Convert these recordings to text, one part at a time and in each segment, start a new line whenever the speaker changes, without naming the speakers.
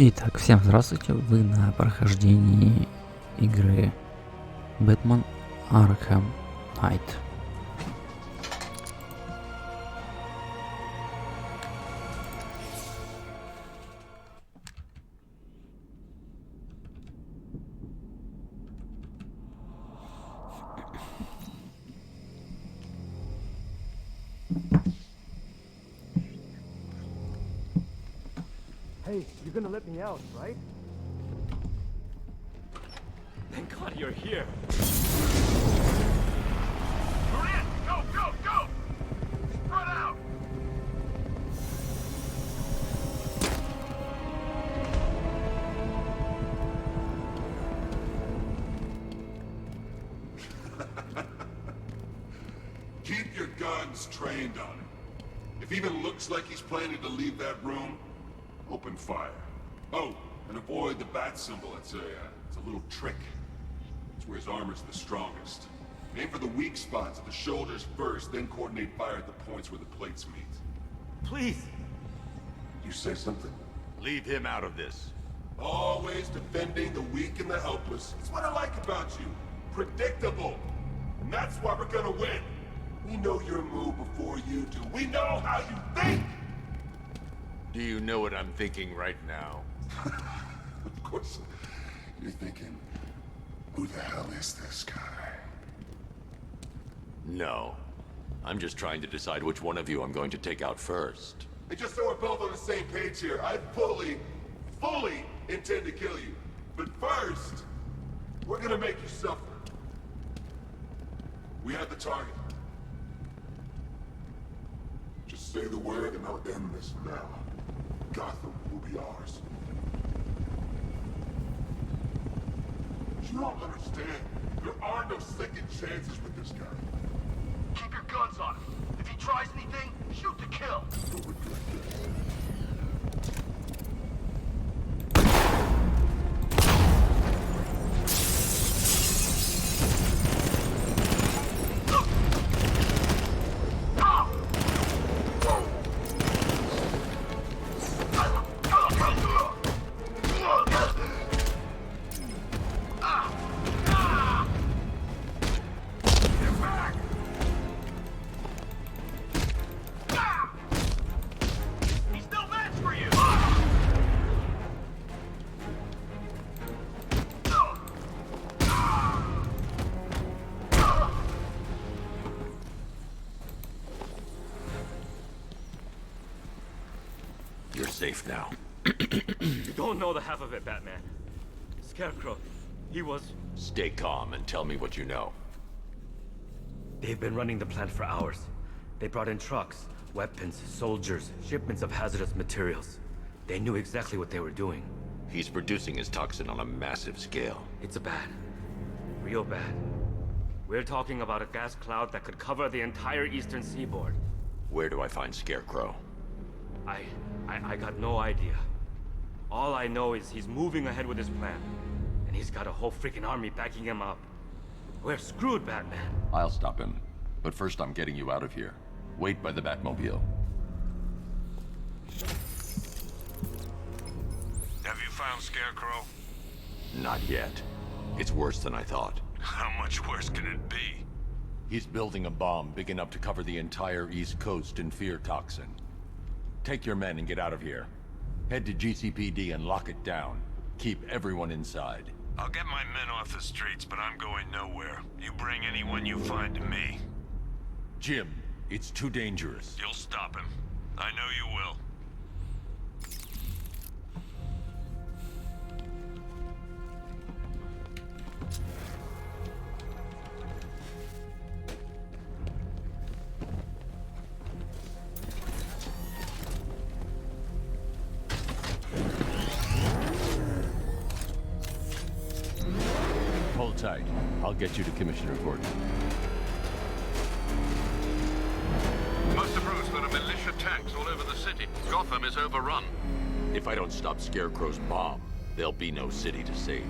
Итак, всем здравствуйте, вы на прохождении игры Batman Arkham Knight.
Hey, you're gonna let me out, right? Thank God you're here.
Maria, go, go, go! Spread out! Keep your guns trained on him. If even looks like he's planning to leave that room, open fire. Oh, and avoid the bat symbol. It's a little trick. It's where his armor's the strongest. Aim for the weak spots at the shoulders first, then coordinate fire at the points where the plates meet.
Please!
You say something?
Leave him out of this.
Always defending the weak and the helpless. It's what I like about you. Predictable. And that's why we're gonna win. We know your move before you do. We know how you think!
Do you know what I'm thinking right now?
Of course, you're thinking, who the hell is this guy?
No. I'm just trying to decide which one of you I'm going to take out first.
And just so we're both on the same page here, I fully intend to kill you. But first, we're gonna make you suffer. We have the target. Just say the word and I'll end this now. Gotham will be ours. You don't understand. There are no second chances with this guy. Keep your guns on him. If he tries anything, shoot to kill. You'll regret this.
You're safe now.
You don't know the half of it, Batman. Scarecrow, he was...
Stay calm and tell me what you know.
They've been running the plant for hours. They brought in trucks, weapons, soldiers, shipments of hazardous materials. They knew exactly what they were doing.
He's producing his toxin on a massive scale.
It's bad. Real bad. We're talking about a gas cloud that could cover the entire eastern seaboard.
Where do I find Scarecrow?
I got no idea. All I know is he's moving ahead with his plan. And he's got a whole freaking army backing him up. We're screwed, Batman.
I'll stop him. But first I'm getting you out of here. Wait by the Batmobile.
Have you found Scarecrow?
Not yet. It's worse than I thought.
How much worse can it be?
He's building a bomb big enough to cover the entire East Coast in fear toxin. Take your men and get out of here. Head to GCPD and lock it down. Keep everyone inside.
I'll get my men off the streets, but I'm going nowhere. You bring anyone you find to me.
Jim, it's too dangerous.
You'll stop him. I know you will.
Hold tight. I'll get you to Commissioner Gordon.
Master Bruce, there are militia tanks all over the city. Gotham is overrun.
If I don't stop Scarecrow's bomb, there'll be no city to save.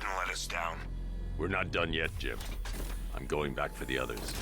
didn't let us down.
We're not done yet, Jim. I'm going back for the others.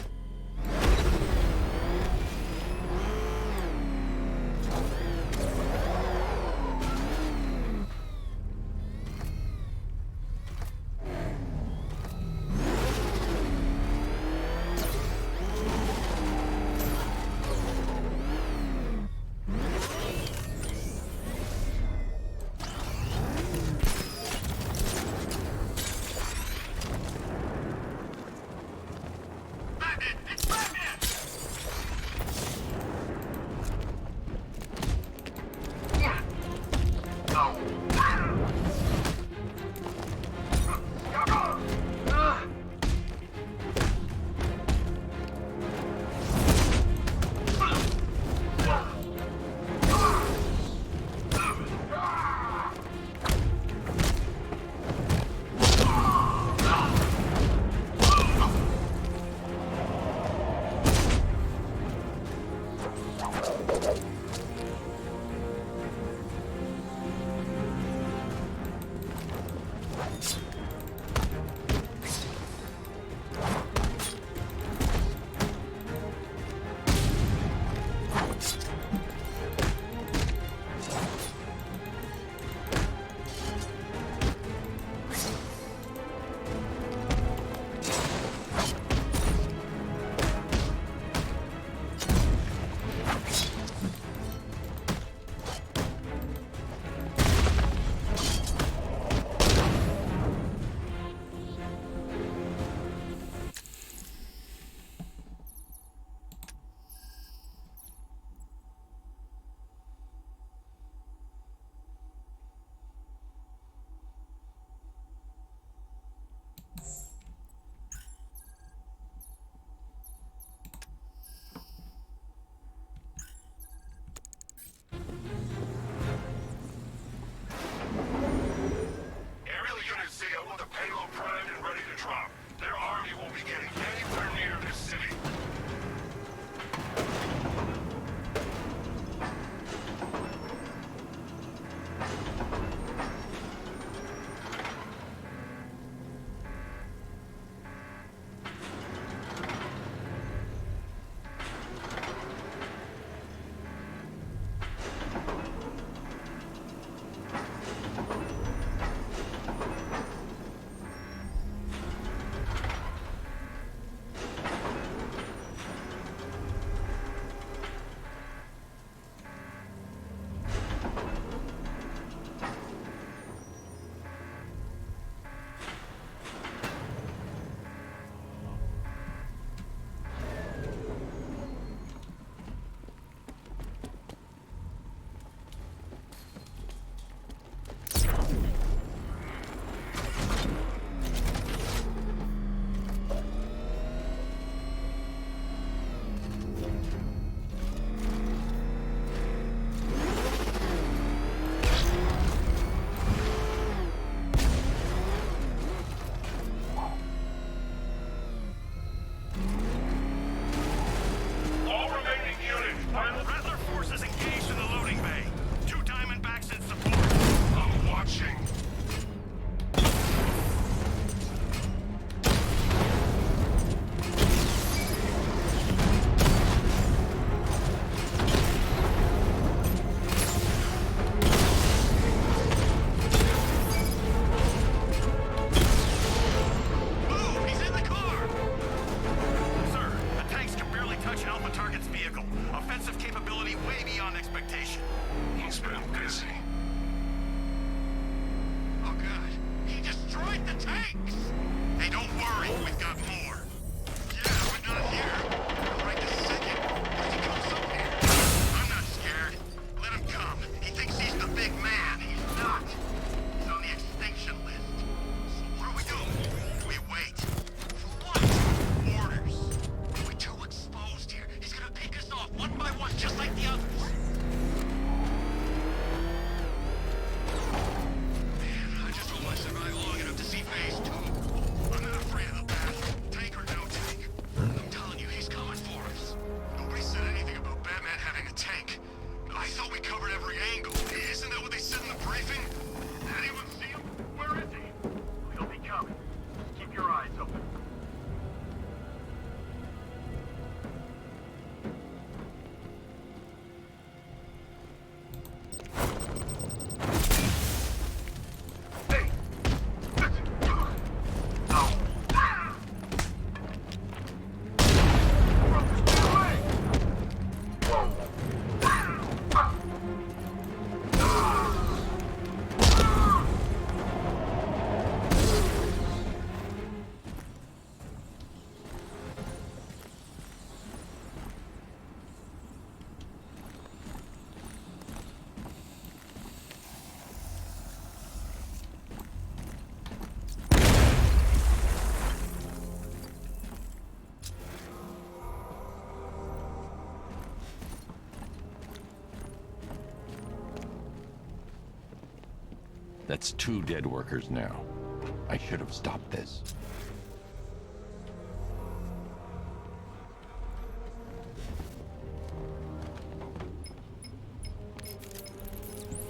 That's 2 dead workers now. I should have stopped this.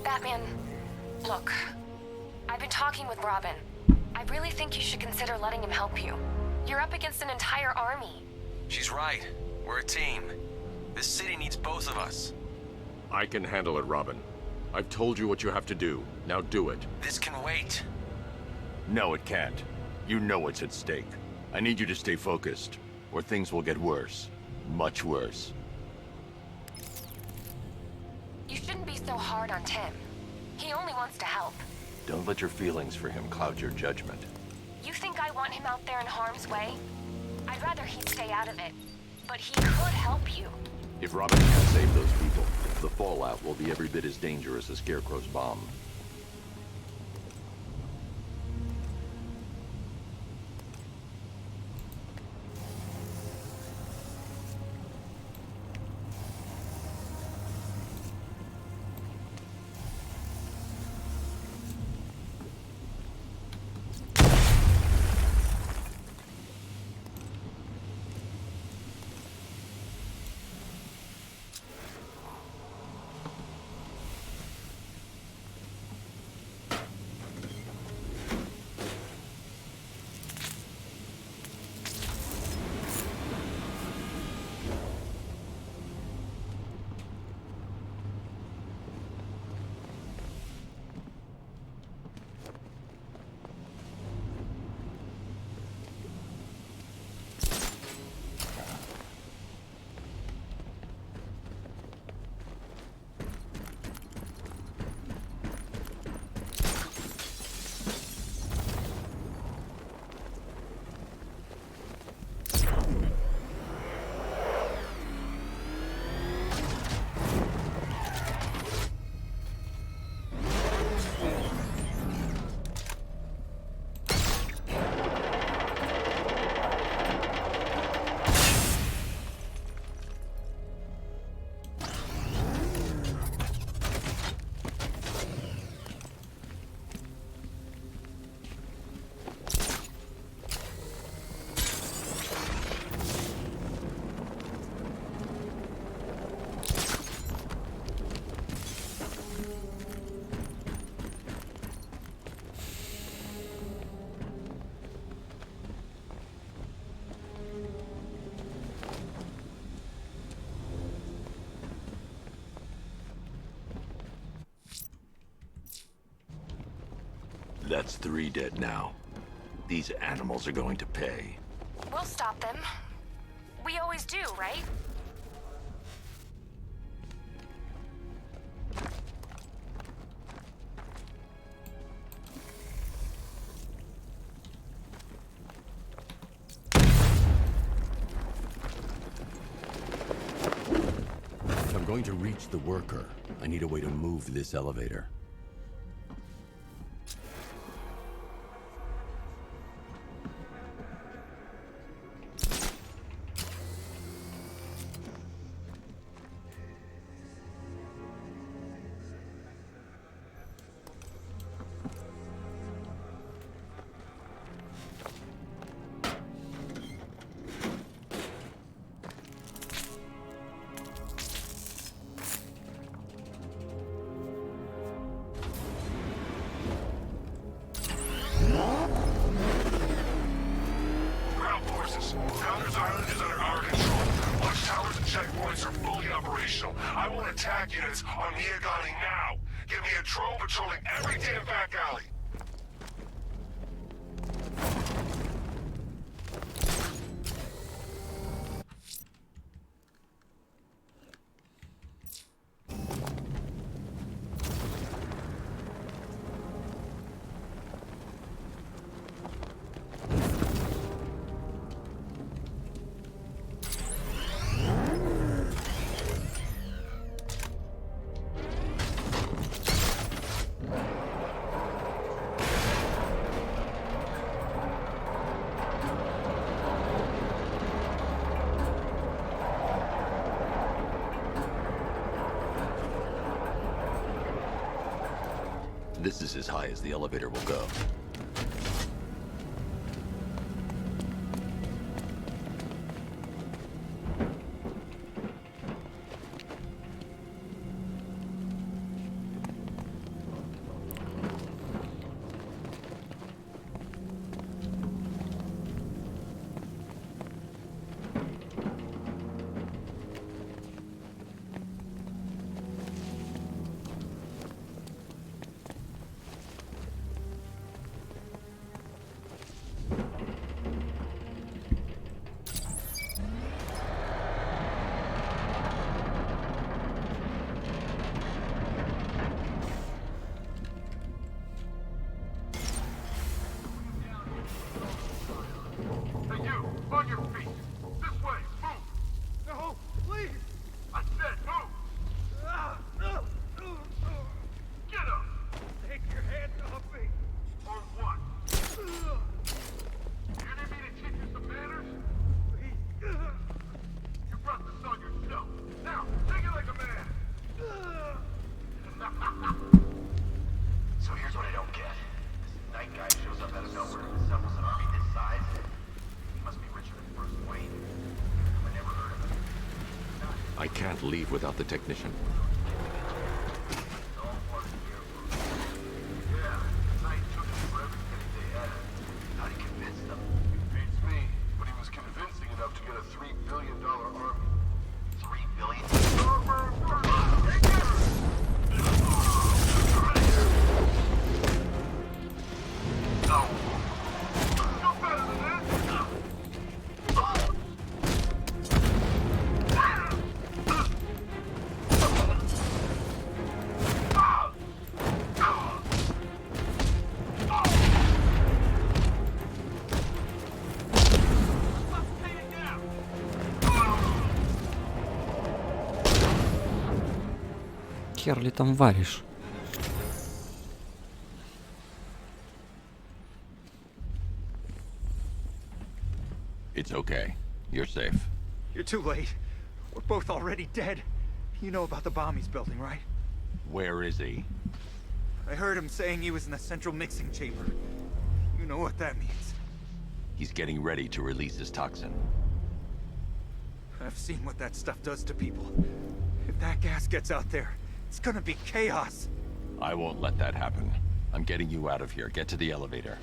Batman, look. I've been talking with Robin. I really think you should consider letting him help you. You're up against an entire army.
She's right. We're a team. This city needs both of us.
I can handle it, Robin. I've told you what you have to do. Now do it.
This can wait.
No, it can't. You know what's at stake. I need you to stay focused, or things will get worse. Much worse.
You shouldn't be so hard on Tim. He only wants to help.
Don't let your feelings for him cloud your judgment.
You think I want him out there in harm's way? I'd rather he stay out of it. But he could help you.
If Robin can't save those people, the fallout will be every bit as dangerous as Scarecrow's bomb. That's 3 dead now. These animals are going to pay.
We'll stop them. We always do, right?
If I'm going to reach the worker, I need a way to move this elevator.
I want attack units on Miagani now. Give me a drone patrolling every damn back alley.
This is as high as the elevator will go.
Hey, you! On your feet! This way! Move! No! Please! I said move! Get up! Take your hands off me! Or what? You need me to teach you some manners? Please! You brought this on yourself! Now, take it like a man!
So here's what I don't get. This night guy shows up out of nowhere and assembles an army this size. He must be richer than Bruce Wayne. I never heard of him.
I can't leave without the technician.
It's all part of the airport. Yeah, Knight took him for every penny they had. How'd he convince them?
Beats me, but he was convincing enough to get a $3 billion army.
$3 billion?
No! No better than this!
Хер ли там варишь?
It's okay. You're safe.
You're too late. We're both already dead. You know about the bomb he's building, right?
Where is he?
I heard him saying he was in the central mixing chamber. You know what that means.
He's getting ready to release his toxin.
I've seen what that stuff does to people. If that gas gets out there, it's gonna be chaos.
I won't let that happen. I'm getting you out of here. Get to the elevator.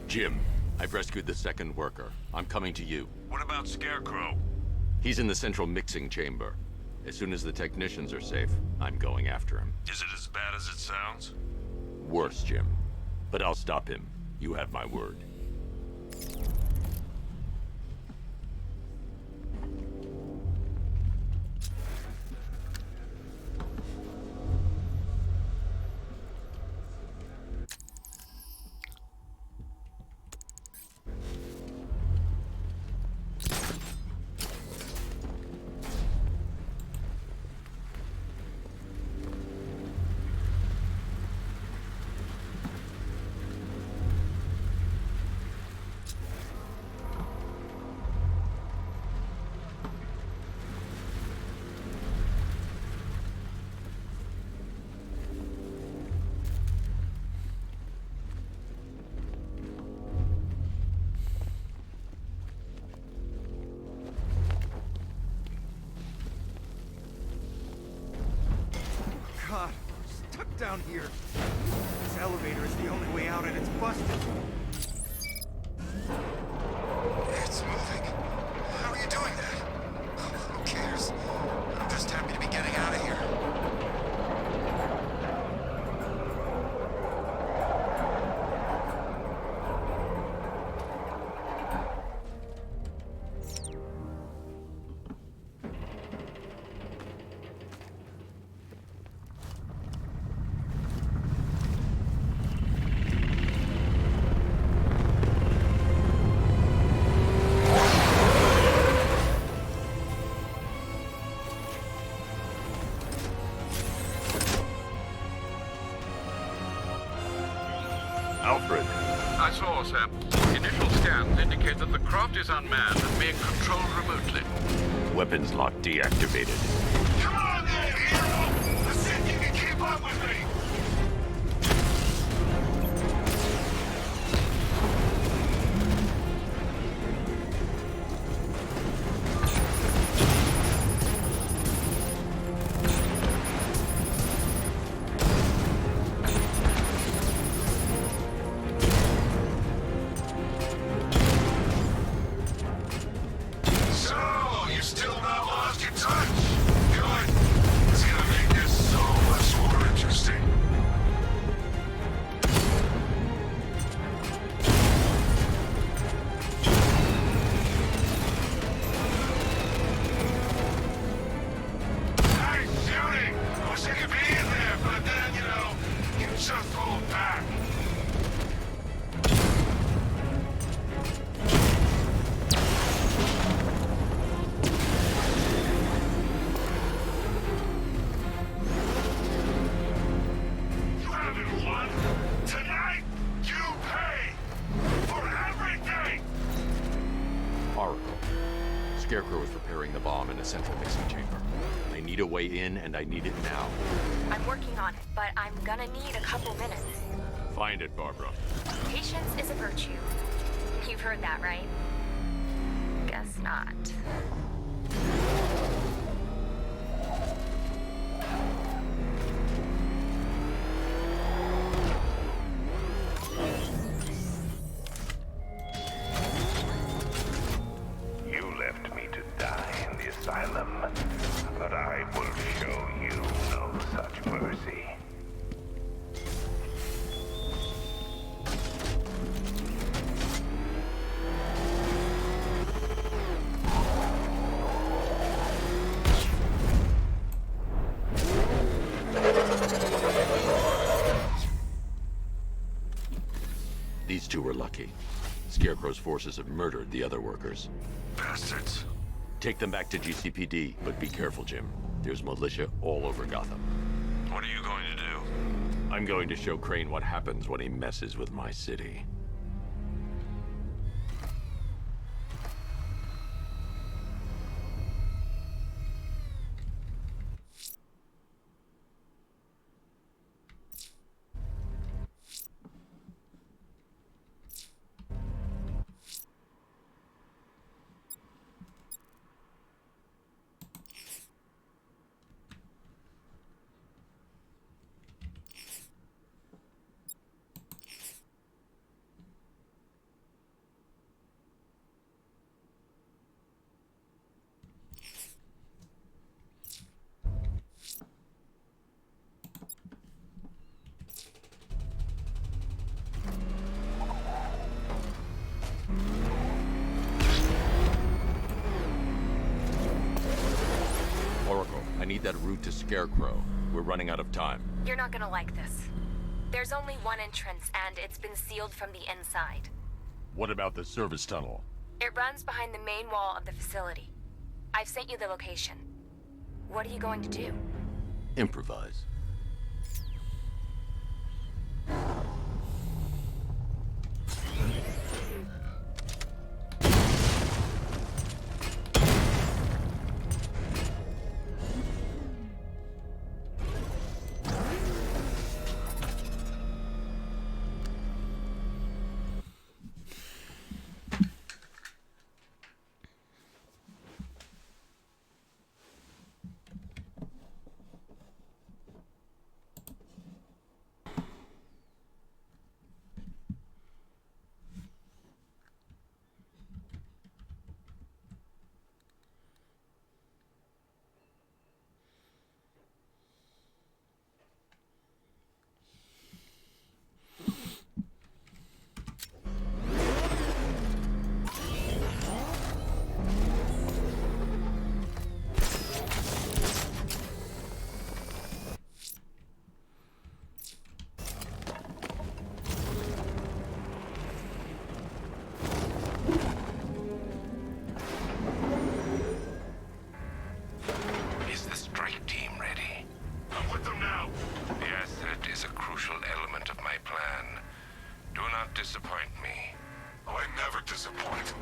Jim, I've rescued the second worker. I'm coming to you.
What about Scarecrow?
He's in the central mixing chamber. As soon as the technicians are safe, I'm going after him.
Is it as bad as it sounds?
Worse, Jim. But I'll stop him. You have my word.
God, we're stuck down here. This elevator is the only way out and it's busted.
It's moving. How are you doing that? Who cares? I'm just happy to be getting out of here.
Alfred.
I saw, Sam. Initial scans indicate that the craft is unmanned and being controlled remotely.
Weapons lock deactivated.
Come on then!
the central mixing chamber. I need a way in, and I need it now.
I'm working on it, but I'm gonna need a couple minutes.
Find it, Barbara.
Patience is a virtue. You've heard that, right? Guess not.
You left me to die in the asylum, but I will show you no such mercy.
These two were lucky. Scarecrow's forces have murdered the other workers.
Bastards.
Take them back to GCPD, but be careful, Jim. There's militia all over Gotham.
What are you going to do?
I'm going to show Crane what happens when he messes with my city. I need that route to Scarecrow. We're running out of time.
You're not gonna like this. There's only one entrance, and it's been sealed from the inside.
What about the service tunnel?
It runs behind the main wall of the facility. I've sent you the location. What are you going to do?
Improvise.
Is the strike team ready? I'm with them now. The asset is a crucial element of my plan. Do not disappoint me. Oh, I never disappoint.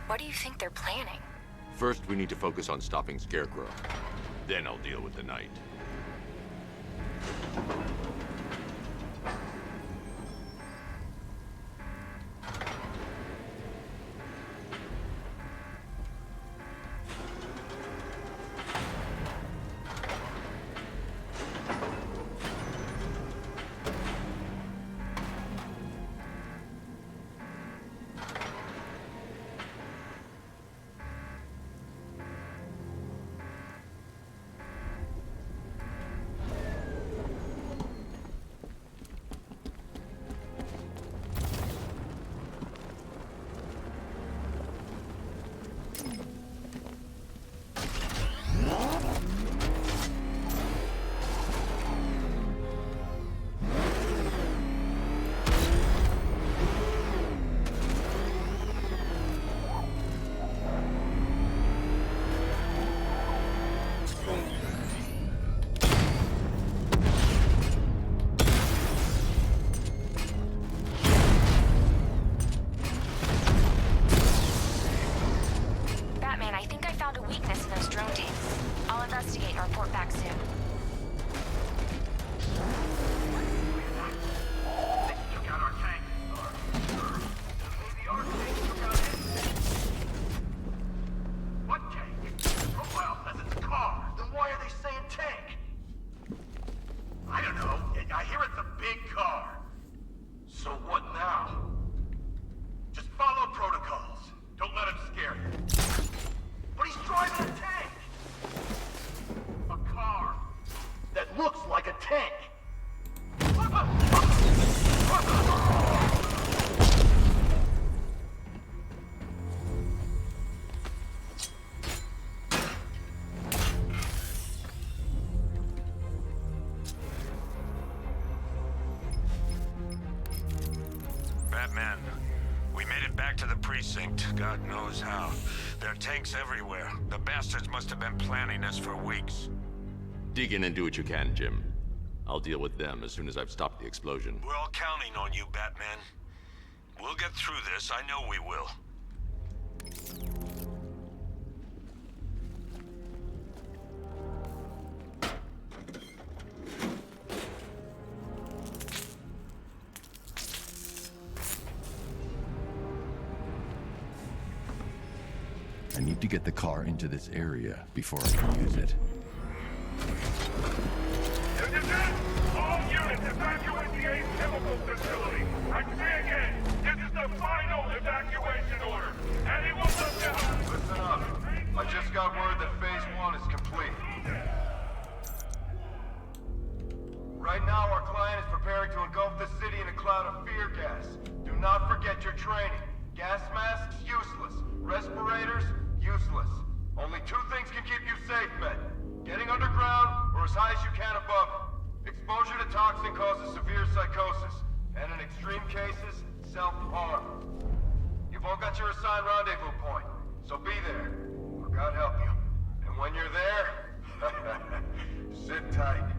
What do you think they're planning?
First, we need to focus on stopping Scarecrow. Then I'll deal with the Knight.
I hear it's a big car. So what now? Just follow protocols. Don't let him scare you. But he's driving a tank! A car that looks like a tank!
Batman, we made it back to the precinct. God knows how. There are tanks everywhere. The bastards must have been planning this for weeks.
Dig in and do what you can, Jim. I'll deal with them as soon as I've stopped the explosion.
We're all counting on you, Batman. We'll get through this. I know we will.
I need to get the car into this area before I can use it.
All units evacuate the Ace Chemical Facility. I say again, this is the final evacuation order. Anyone left behind?
Listen up. I just got word that Phase 1 is complete. Right now, our client is preparing to engulf the city in a cloud of fear gas. Do not forget your training. Gas masks, useless. Respirators, useless. Only two things can keep you safe, men. Getting underground, or as high as you can above it. Exposure to toxin causes severe psychosis, and in extreme cases, self-harm. You've all got your assigned rendezvous point, so be there, or God help you. And when you're there, sit tight.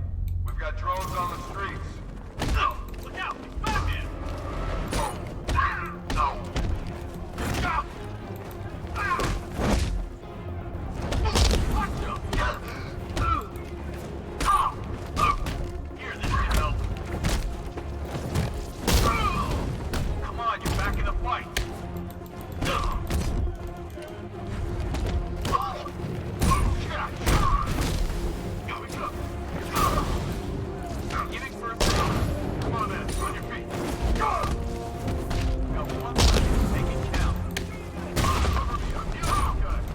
We've got drones on the streets. No! Look out! It's Batman! No! Stop! Here, this should help. Come on, you're back in the fight. Here we go. Giving first aid. Come on, man. On your feet. Got one left. Make it count. Cover me. I'm dealing with guys.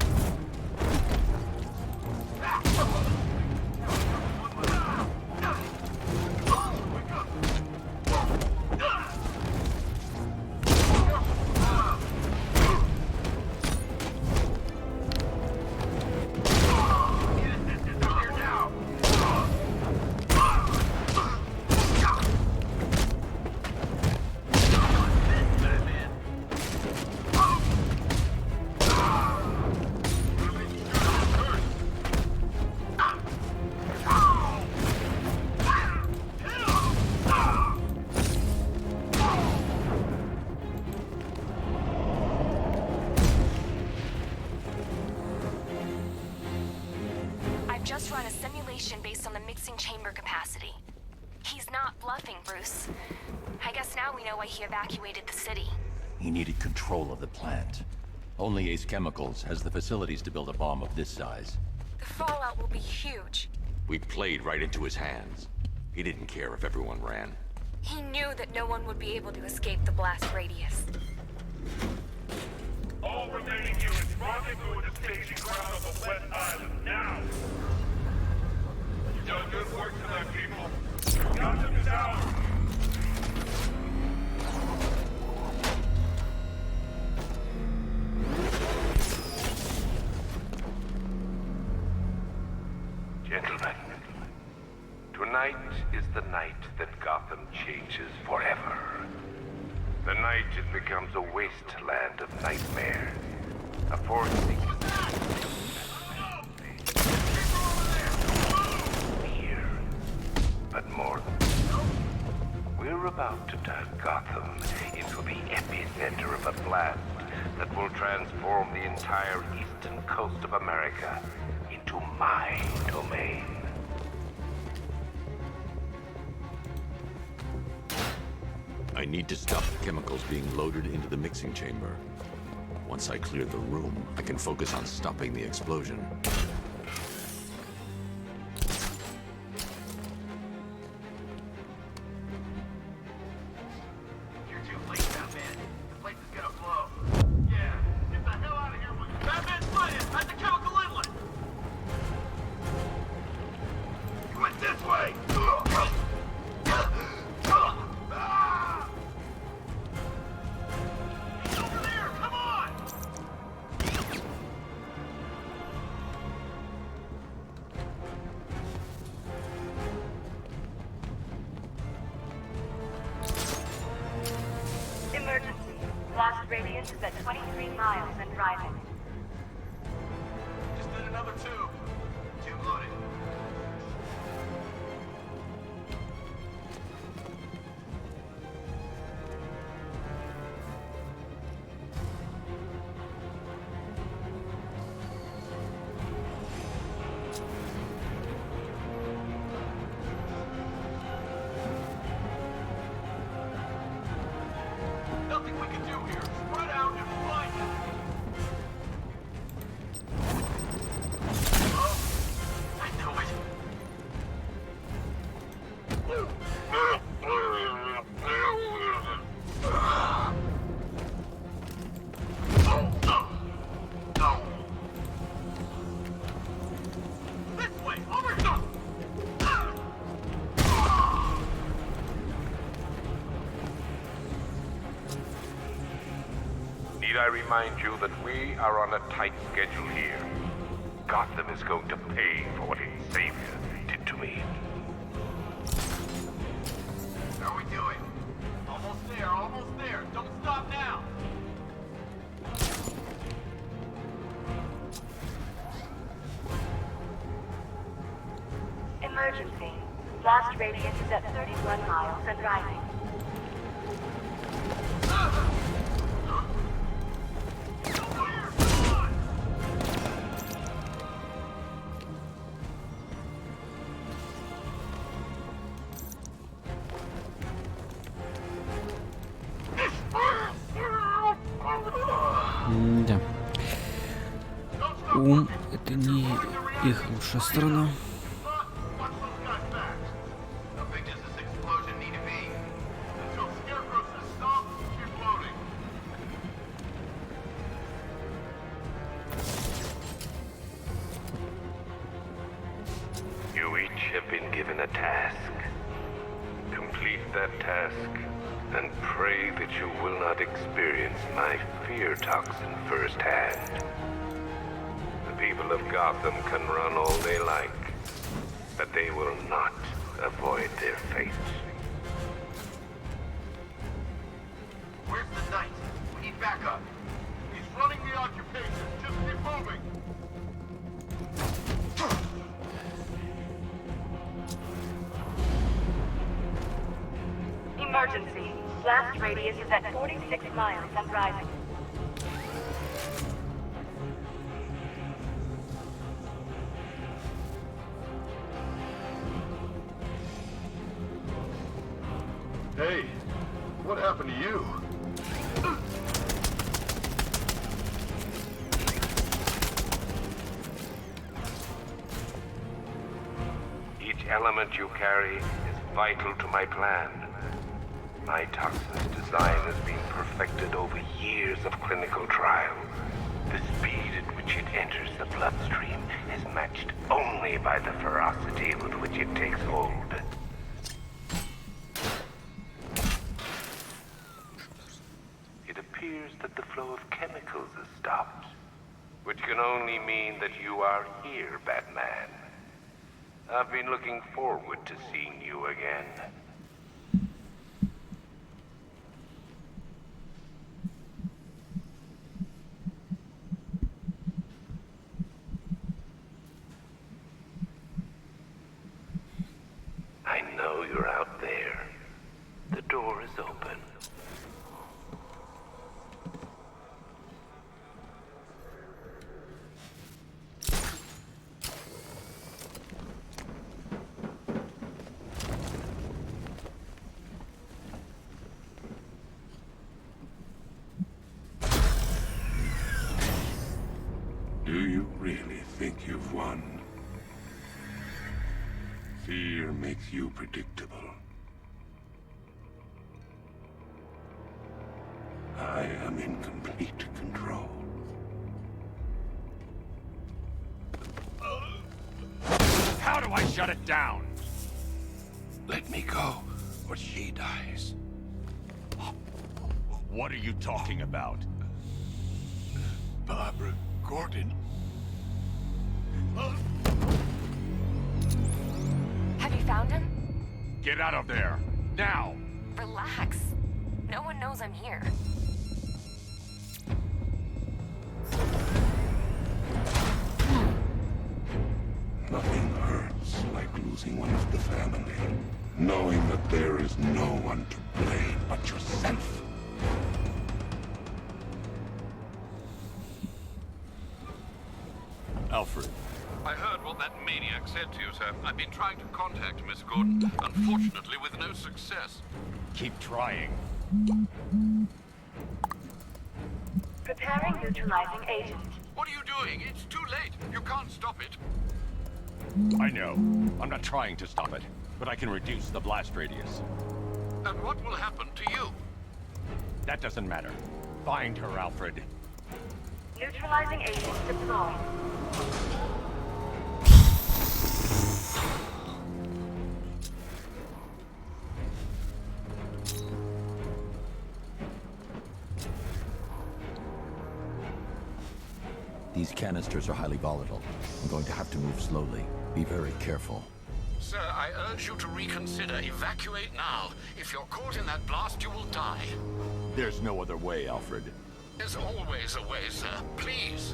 Just run a simulation based on the mixing chamber capacity. He's not bluffing, Bruce. I guess now we know why he evacuated the city.
He needed control of the plant. Only Ace Chemicals has the facilities to build a bomb of this size.
The fallout will be huge.
We played right into his hands. He didn't care if everyone ran.
He knew that no one would be able to escape the blast radius.
All remaining units rendezvous at the staging ground of the West Island now. You've done good work tonight, people. Gotham is ours.
Gentlemen, tonight is the night that Gotham changes forever. The night it becomes a wasteland of nightmares, a forcing fear, but more. We're about to turn Gotham into the epicenter of a blast that will transform the entire eastern coast of America into my domain.
I need to stop the chemicals being loaded into the mixing chamber. Once I clear the room, I can focus on stopping the explosion.
miles and rising.
Just did another tube. Tube loaded. Nothing we can do here. Spread out and find it. Oh, I knew it. This way, over here.
Need I remind you that we are on a tight schedule here? Gotham is going to pay for what its savior did to me.
How are we doing? Almost there, almost there. Don't stop now.
Emergency. Blast radius is at 31 miles and rising.
Да. Ум — это не их лучшая сторона.
Watch those guys back. How big does this explosion need to be? Until Scarecrow says stop, keep loading.
You each have been given a task. Complete that task, and pray that you will not experience my fear toxin firsthand. The people of Gotham can run all they like, but they will not avoid their fate.
Where's the knight? We need backup. He's running the occupation. Just keep moving.
Emergency. Blast radius is at 46 miles and rising.
Hey, what happened to you?
Each element you carry is vital to my plan. My toxin's design has been perfected over years of clinical trial. The speed at which it enters the bloodstream is matched only by the ferocity with which it takes hold. It appears that the flow of chemicals has stopped, which can only mean that you are here, Batman. I've been looking forward to seeing you again. I know you're out there. The door is open.
Do you really think you've won? Fear makes you predictable. I am in complete control.
How do I shut it down?
Let me go, or she dies.
What are you talking about?
Barbara Gordon.
Have you found him?
Get out of there! Now!
Relax. No one knows I'm here.
Nothing hurts like losing one of the family. Knowing that there is no one to blame but yourself.
Alfred.
I heard what that maniac said to you, sir. I've been trying to contact Miss Gordon, unfortunately with no success.
Keep trying.
Preparing neutralizing agent.
What are you doing? It's too late. You can't stop it.
I know. I'm not trying to stop it, but I can reduce the blast radius.
And what will happen to you?
That doesn't matter. Find her, Alfred.
Neutralizing agent deployed.
These canisters are highly volatile. I'm going to have to move slowly. Be very careful.
Sir, I urge you to reconsider. Evacuate now. If you're caught in that blast, you will die.
There's no other way, Alfred.
There's always a way, sir. Please.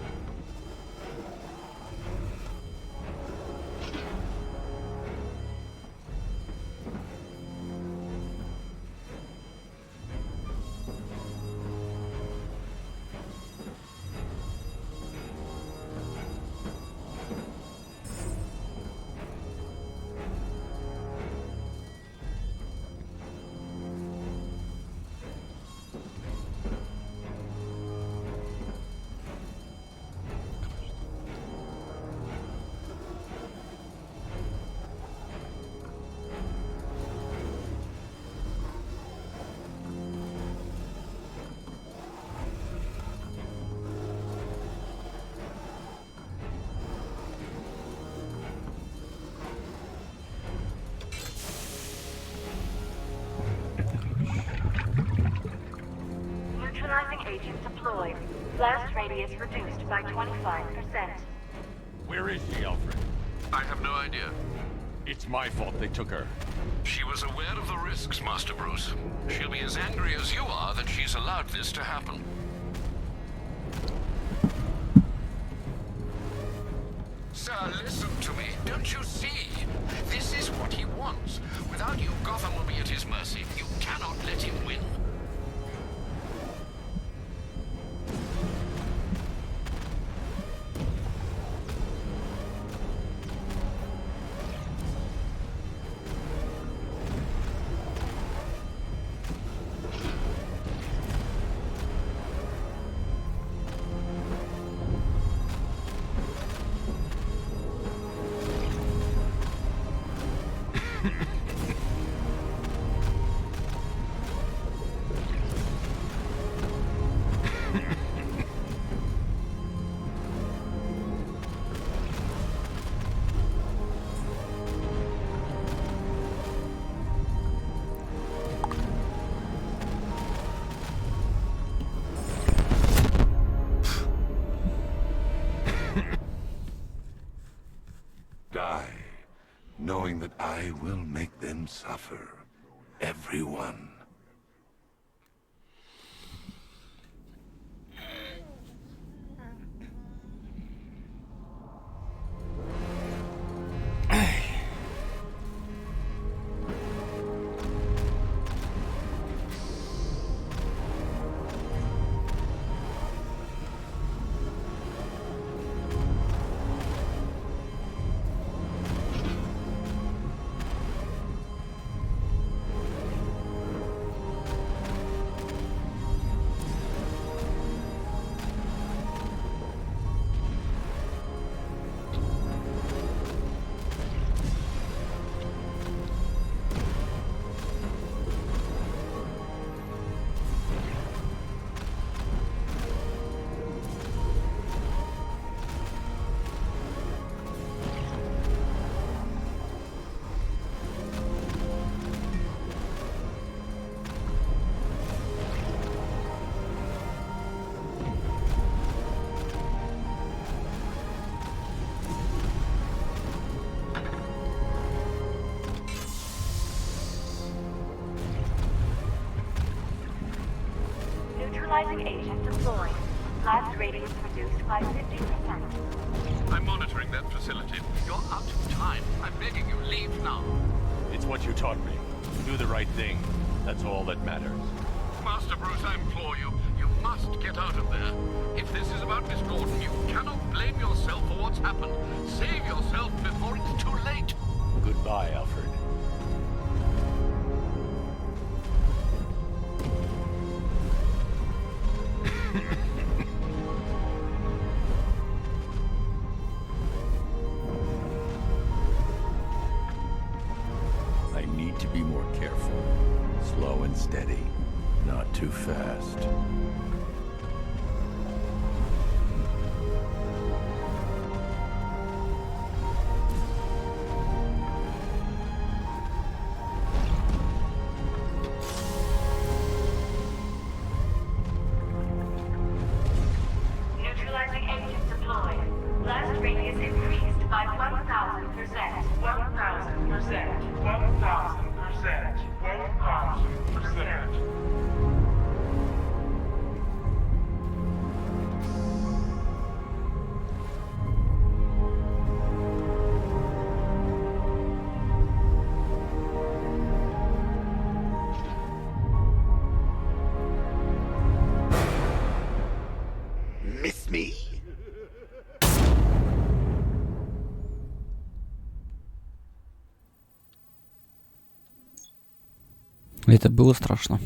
Neutralizing agent deployed. Blast radius reduced by 25%.
Where is she, Alfred?
I have no idea.
It's my fault they took her.
She was aware of the risks, Master Bruce. She'll be as angry as you are that she's allowed this to happen. Sir, listen to me. Don't you see? This is what he wants. Without you, Gotham will be at his mercy. You cannot let him win.
Die, knowing that I will make them suffer. Everyone.
Neutralizing agent deployed. Blast radius reduced by 50%.
I'm monitoring that facility. You're out of time. I'm begging you, leave now.
It's what you taught me. Do the right thing. That's all that matters.
Master Bruce, I implore you, you must get out of there. If this is about Miss Gordon, you cannot blame yourself for what's happened. Save yourself before it's too late.
Goodbye, Alfred. I need to be more careful. Slow and steady. Not too fast.
Neutralizing agent deployed. Blast radius increased by 1,000%. 1,000%. 1,000%. 1,000%.
Miss me?
Это было страшно.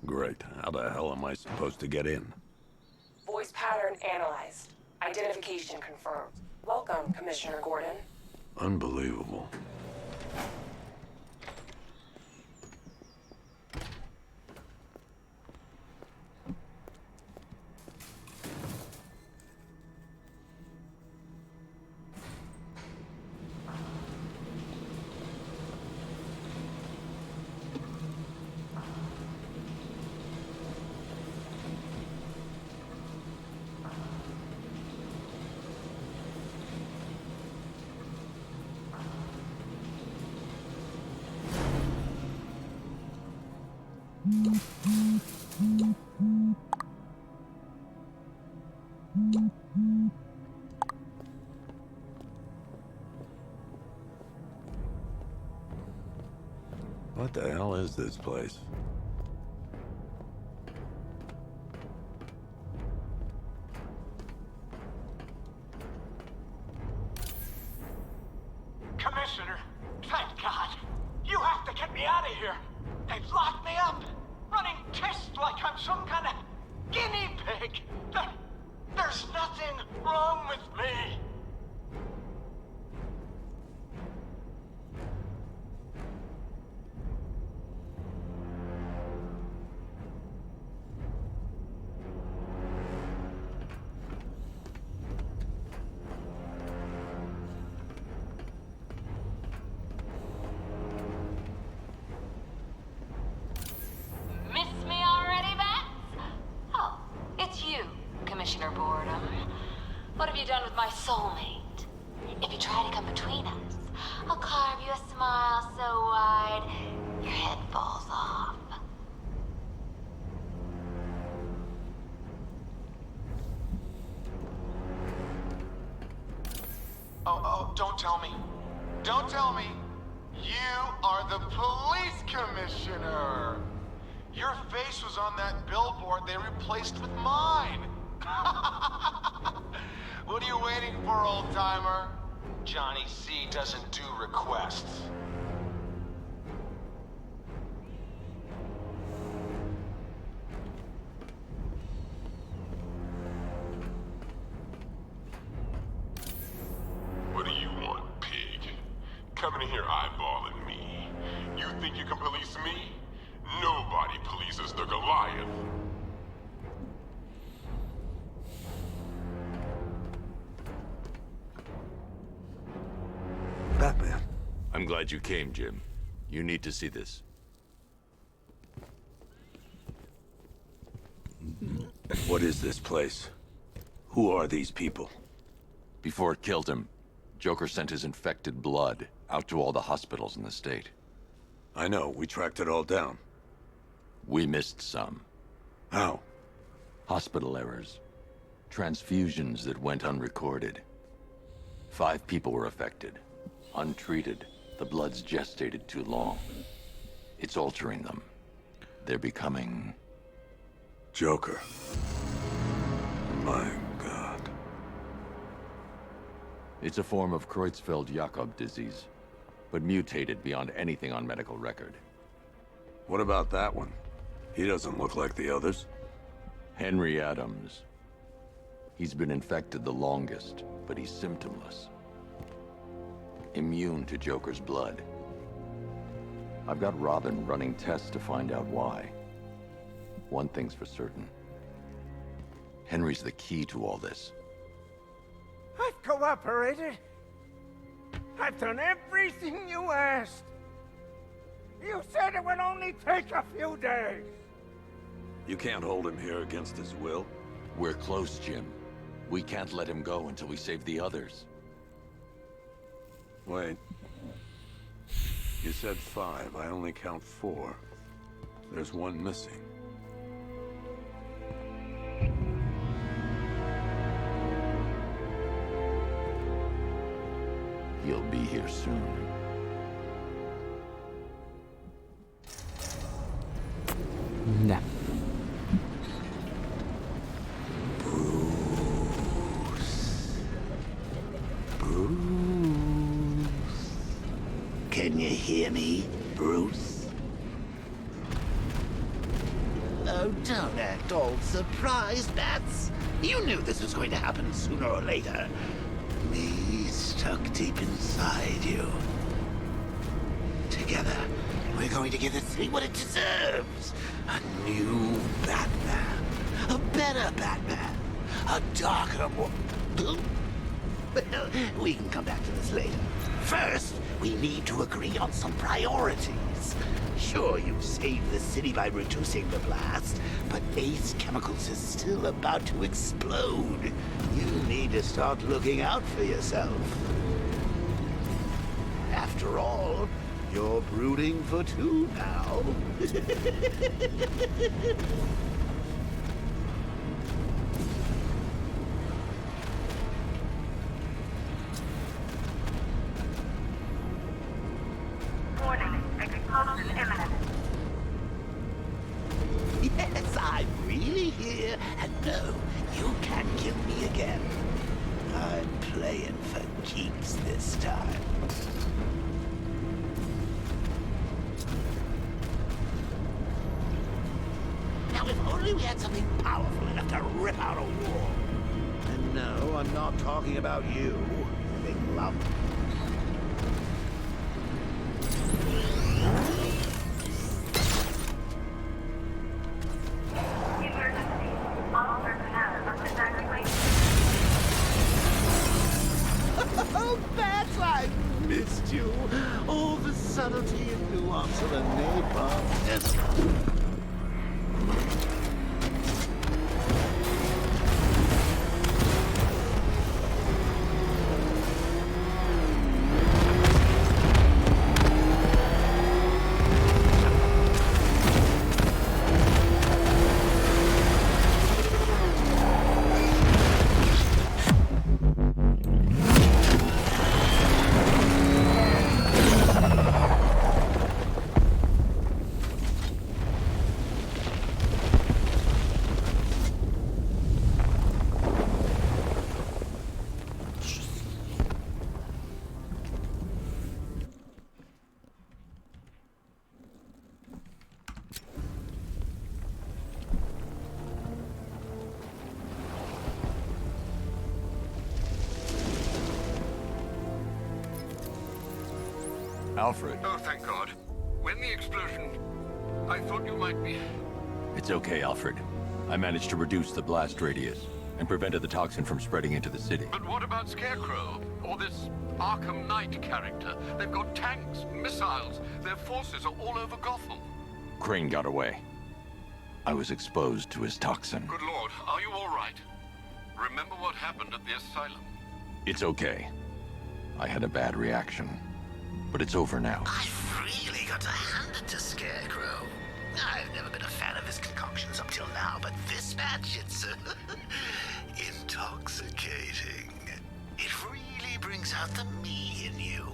Great. How the hell am I supposed to get in?
Voice pattern analyzed. Identification confirmed. Welcome, Commissioner Gordon.
Unbelievable. What the hell is this place?
Commissioner, thank God. You have to get me out of here. They've locked me up, running tests like I'm some kind of guinea pig. There's nothing wrong with me.
Miss me already, Bats? Oh, it's you, Commissioner Boredom. What have you done with my soulmate? If you try to come between us, I'll carve you a smile so wide, your head falls off.
Oh, don't tell me. Don't tell me. You are the police commissioner. Your face was on that billboard they replaced with mine. What are you waiting for, old-timer? Johnny C doesn't do requests.
coming in here eyeballing me. You think you can police me? Nobody polices the Goliath.
Batman.
I'm glad you came, Jim. You need to see this.
What is this place? Who are these people?
Before it killed him, Joker sent his infected blood out to all the hospitals in the state.
I know, we tracked it all down.
We missed some.
How?
Hospital errors. Transfusions that went unrecorded. 5 people were affected. Untreated, the blood's gestated too long. It's altering them. They're becoming...
Joker. My God.
It's a form of Creutzfeldt-Jakob disease, but mutated beyond anything on medical record.
What about that one? He doesn't look like the others.
Henry Adams. He's been infected the longest, but he's symptomless. Immune to Joker's blood. I've got Robin running tests to find out why. One thing's for certain. Henry's the key to all this.
I've cooperated. I've done everything you asked. You said it would only take a few days.
You can't hold him here against his will.
We're close, Jim. We can't let him go until we save the others.
Wait. You said 5. I only count 4. There's one missing.
He'll be here soon.
Да.
Can you hear me, Bruce? Oh, don't act all surprised, Bats. You knew this was going to happen sooner or later. Me stuck deep inside you. Together, we're going to give the city what it deserves. A new Batman. A better Batman. A darker one. Well, we can come back to this later. First, we need to agree on some priorities. Sure, you've saved the city by reducing the blast, but Ace Chemicals is still about to explode. You need to start looking out for yourself. After all, you're brooding for 2 now.
Warning, explosion imminent.
Yes, I'm really here, and no, you can't kill me again. I'm playing for keeps this time. Now, if only we had something powerful enough to rip out a wall. And no, I'm not talking about you, big lump.
Emergency. All personnel must evacuate.
Oh, Bats, I missed you. All the subtlety and nuance of a napalm.
Alfred.
Oh, thank God. When the explosion... I thought you might be...
It's okay, Alfred. I managed to reduce the blast radius and prevented the toxin from spreading into the city.
But what about Scarecrow? Or this Arkham Knight character? They've got tanks, missiles. Their forces are all over Gotham.
Crane got away. I was exposed to his toxin.
Good Lord, are you all right? Remember what happened at the asylum?
It's okay. I had a bad reaction. But it's over now.
I've really got to hand it to Scarecrow. I've never been a fan of his concoctions up till now, but this match, it's intoxicating. It really brings out the me in you.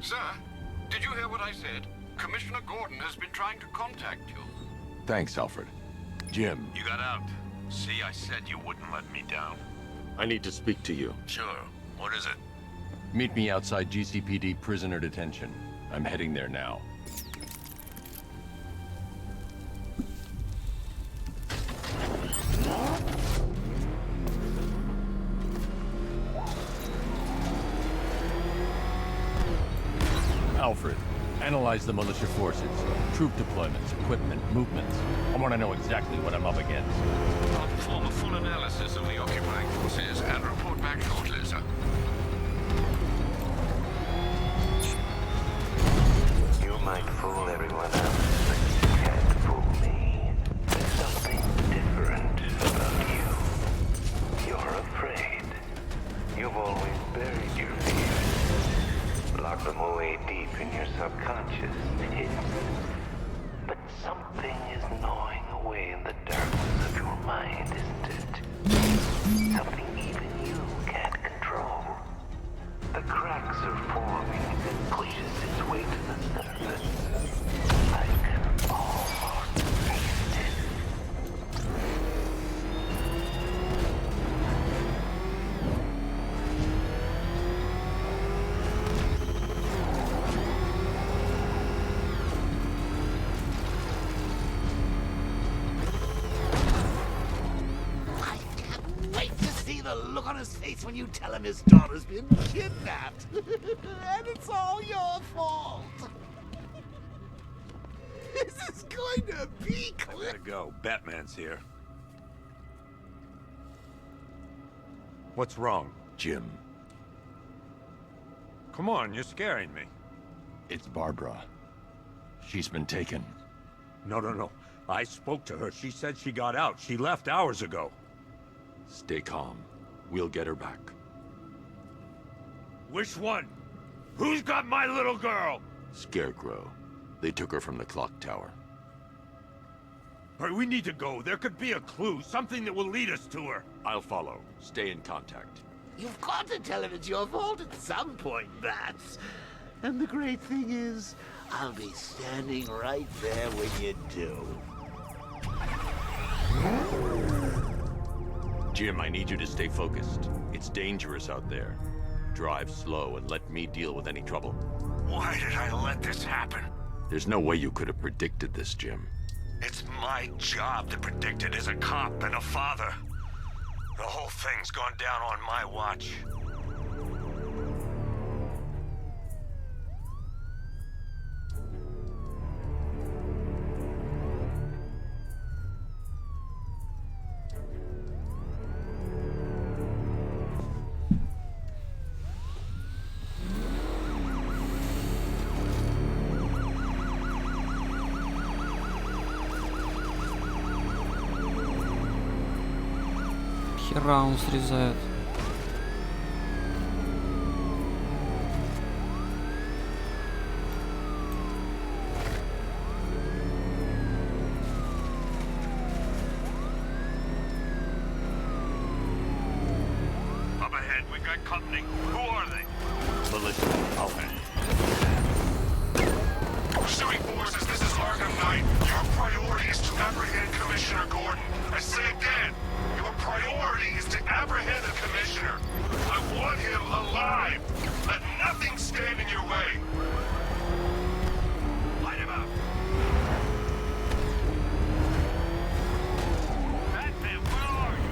Sir, did you hear what I said? Commissioner Gordon has been trying to contact you.
Thanks, Alfred. Jim.
You got out. See, I said you wouldn't let me down.
I need to speak to you.
Sure. What is it?
Meet me outside GCPD prisoner detention. I'm heading there now. Alfred, analyze the militia forces, troop deployments, equipment, movements. I want to know exactly what I'm up against.
I'll perform a full analysis of the occupying forces and report back shortly, sir.
You might fool everyone else, but you can't fool me. There's something different about you. You're afraid. You've always buried your fears. Locked them away deep in your subconscious, hidden. But something is gnawing away in the darkness of your mind, isn't it? Something even you can't control. The cracks are forming as it pushes its way to the surface. I can almost taste it.
I can't wait to see the look on his face when you tell him his daughter's been kidnapped. And it's all your fault. This is going to be
I gotta go. Batman's here. What's wrong?
Jim.
Come on, you're scaring me.
It's Barbara. She's been taken.
No. I spoke to her. She said she got out. She left hours ago.
Stay calm. We'll get her back.
Which one? Who's got my little girl?
Scarecrow. They took her from the clock tower.
All right, we need to go. There could be a clue, something that will lead us to her.
I'll follow. Stay in contact.
You've got to tell him it's your fault at some point, Bats. And the great thing is, I'll be standing right there when you do.
Jim, I need you to stay focused. It's dangerous out there. Drive slow and let me deal with any trouble.
Why did I let this happen?
There's no way you could have predicted this, Jim.
It's my job to predict it as a cop and a father. The whole thing's gone down on my watch.
Хера он срезает.
Up ahead, we've got company. Who are they?
Melissa, I'll handle.
Pursuing forces, this is Arkham Knight. Your priority is to apprehend Commissioner Gordon. I say again, your priority is to apprehend the Commissioner. I want him alive. Let nothing stand in your way. Light him up.
Batman, where are you?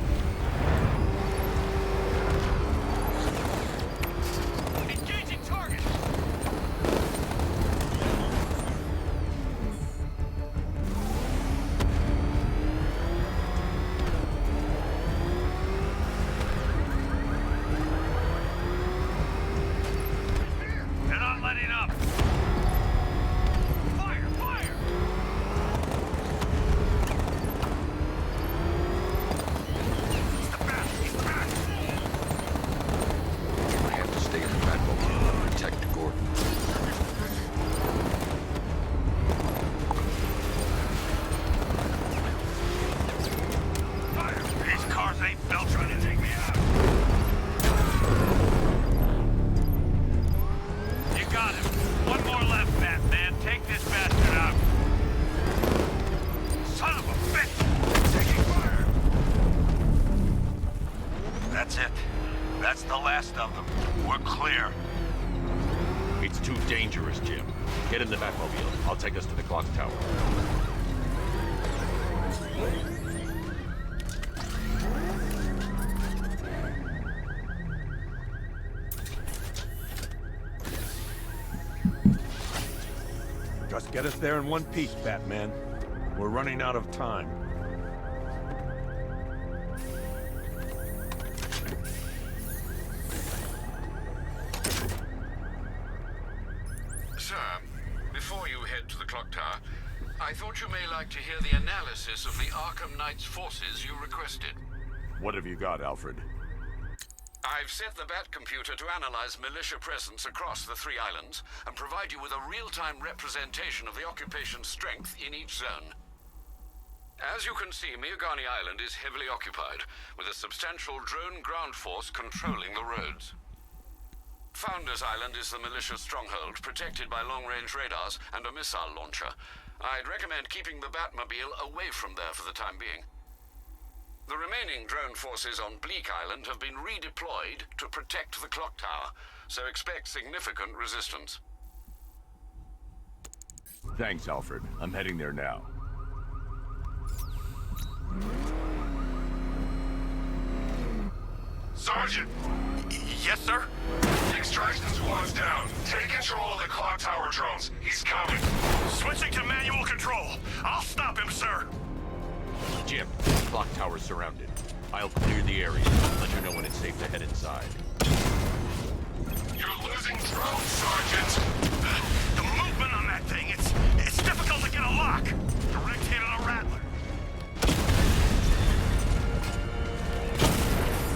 the last of them. We're clear.
It's too dangerous, Jim. Get in the Batmobile. I'll take us to the clock tower.
Just get us there in one piece, Batman. We're running out of time.
Sir, before you head to the clock tower, I thought you may like to hear the analysis of the Arkham Knight's forces you requested.
What have you got, Alfred?
I've set the Bat computer to analyze militia presence across the 3 islands and provide you with a real-time representation of the occupation's strength in each zone. As you can see, Miagani Island is heavily occupied, with a substantial drone ground force controlling the roads. Founders Island is the militia stronghold, protected by long-range radars and a missile launcher. I'd recommend keeping the Batmobile away from there for the time being. The remaining drone forces on Bleak Island have been redeployed to protect the clock tower, so expect significant resistance.
Thanks, Alfred. I'm heading there now.
Sergeant!
Yes, sir?
Extraction squad's down. Take control of the clock tower drones. He's coming.
Switching to manual control. I'll stop him, sir.
Jim, clock tower's surrounded. I'll clear the area. Let you know when it's safe to head inside.
You're losing drones, Sergeant!
The movement on that thing, it's difficult to get a lock. Direct hit on a rattler.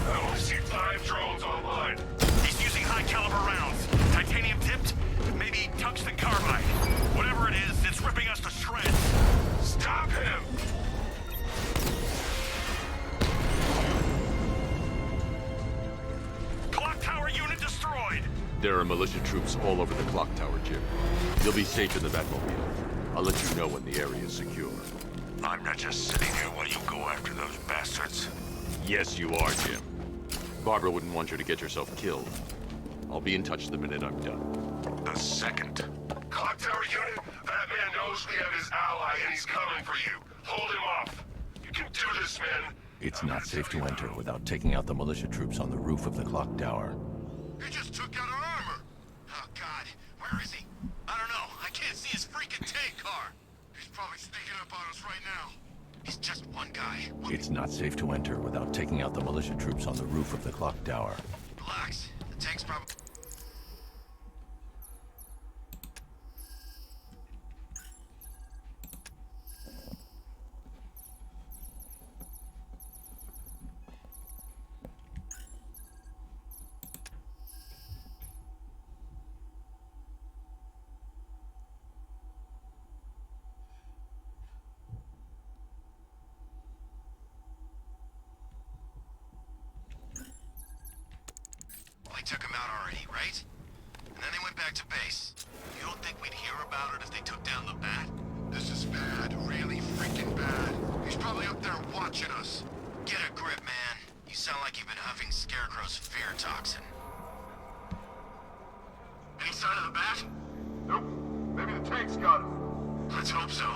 I only see 5 drones online.
He's using high-caliber rounds. Titanium tipped, maybe tungsten carbide. Whatever it is, it's ripping us to shreds.
Stop him!
Clock tower unit destroyed.
There are militia troops all over the clock tower, Jim. You'll be safe in the Batmobile. I'll let you know when the area is secure.
I'm not just sitting here while you go after those bastards.
Yes, you are, Jim. Barbara wouldn't want you to get yourself killed. I'll be in touch the minute I'm done.
The second.
Clock tower unit, Batman knows we have his ally and he's coming for you. Hold him off. You can do this, man.
It's not safe to enter without taking out the militia troops on the roof of the clock tower.
He just took out our armor. Oh, God. Where is he? I don't know. I can't see his freaking tank car. He's probably sneaking up on us right now. He's just one guy.
It's not safe to enter without taking out the militia troops on the roof of the clock tower.
Relax. The tank's probably... took him out already, right? And then they went back to base. You don't think we'd hear about it if they took down the Bat? This is bad, really freaking bad. He's probably up there watching us. Get a grip, man. You sound like you've been huffing Scarecrow's fear toxin. Any sign of the Bat?
Nope. Maybe the tank's got him.
Let's hope so.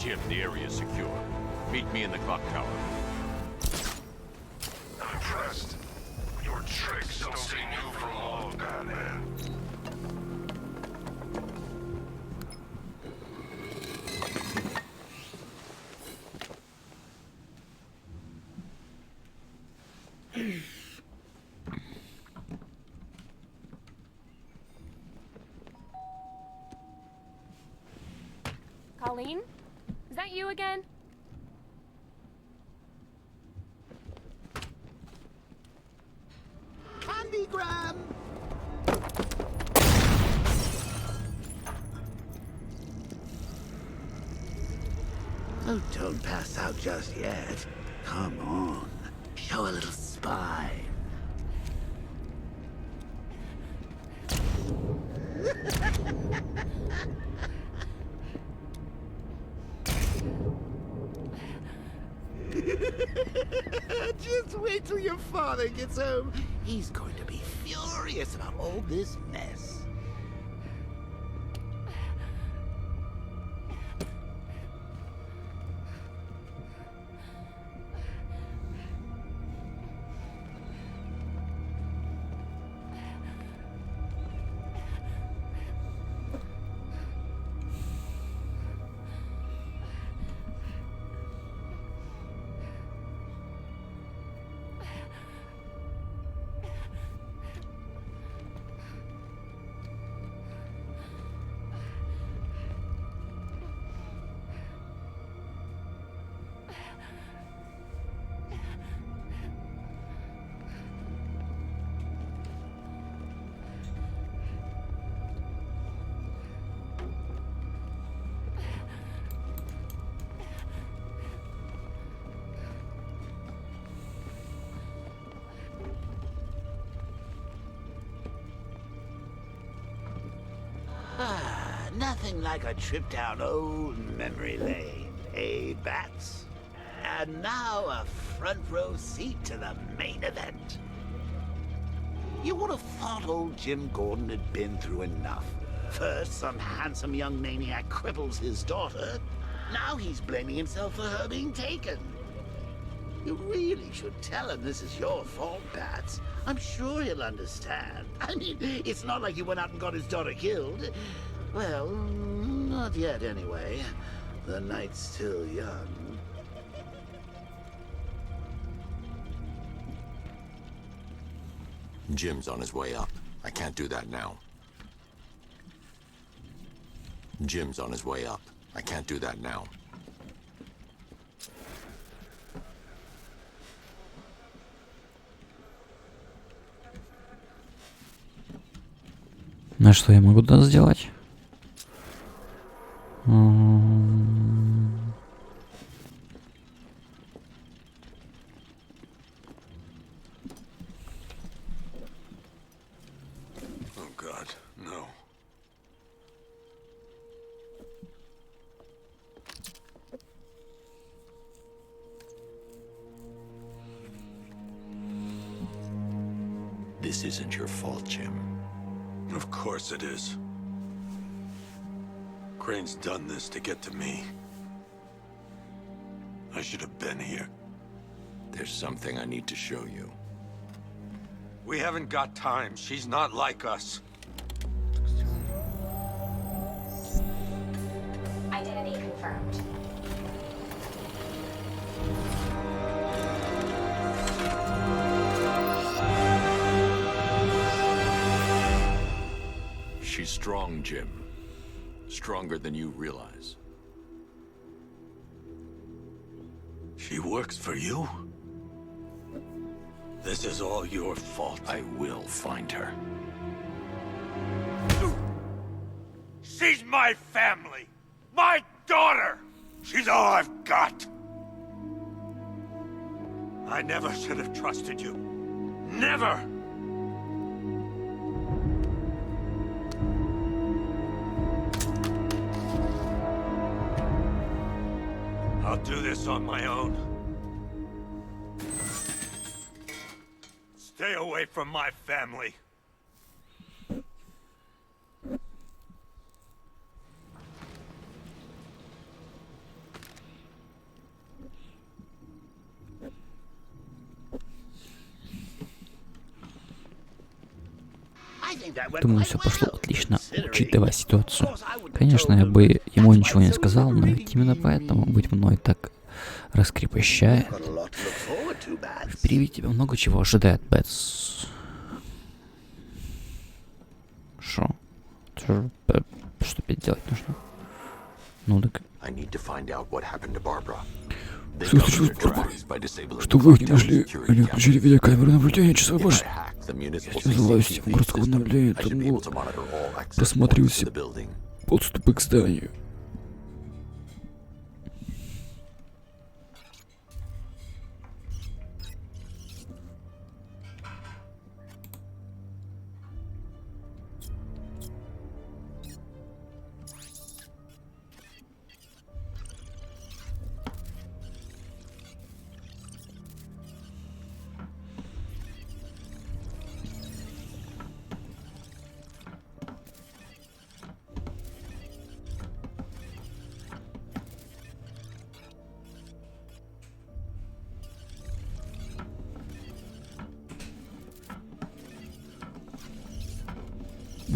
ship, the area is secure. Meet me in the clock tower.
I'm impressed. Your tricks don't stay new for long, Batman.
Colleen? Is that you again?
Candygram! Oh, don't pass out just yet. Come on. Show a little spine. Just wait till your father gets home. He's going to be furious about all this mess. Nothing like a trip down old memory lane, eh, Bats? And now a front row seat to the main event. You would have thought old Jim Gordon had been through enough. First, some handsome young maniac cripples his daughter. Now he's blaming himself for her being taken. You really should tell him this is your fault, Bats. I'm sure he'll understand. I mean, it's not like you went out and got his daughter killed. Well, not yet anyway. The night's still young.
Jim's on his way up. I can't do that now. Jim's on his way up. I can't do that now.
На что я могу туда сделать?
Oh God, no.
This isn't your fault, Jim.
Of course it is. Crane's done this to get to me. I should have been here.
There's something I need to show you.
We haven't got time. She's not like us.
Identity confirmed.
She's strong, Jim. Stronger than you realize.
She works for you? This is all your fault.
I will find her.
She's my family! My daughter! She's all I've got! I never should have trusted you. Never! I'll do this on my own. Stay away from my family.
Думаю, все пошло отлично, учитывая ситуацию. Конечно, я бы ему ничего не сказал, но ведь именно поэтому быть мной так раскрепощает. Впереди тебя много чего ожидает, Бэтс. Шо? Что опять делать нужно? Ну так... Что случилось, Барбара? Что вы не нашли или отключили видеокамеру наблюдения часовой башни? Я злая система городского обновления, тому просматривать все подступы к зданию.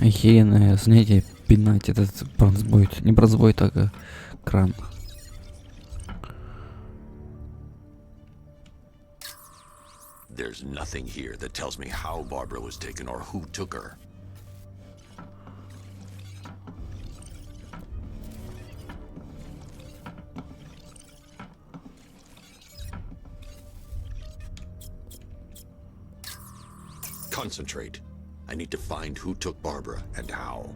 Охеренное занятие пинать этот бронзбойт. Не бронзбойт, а кран.
There's nothing here that tells me how Barbara was taken or who took her. Concentrate. I need to find who took Barbara and how.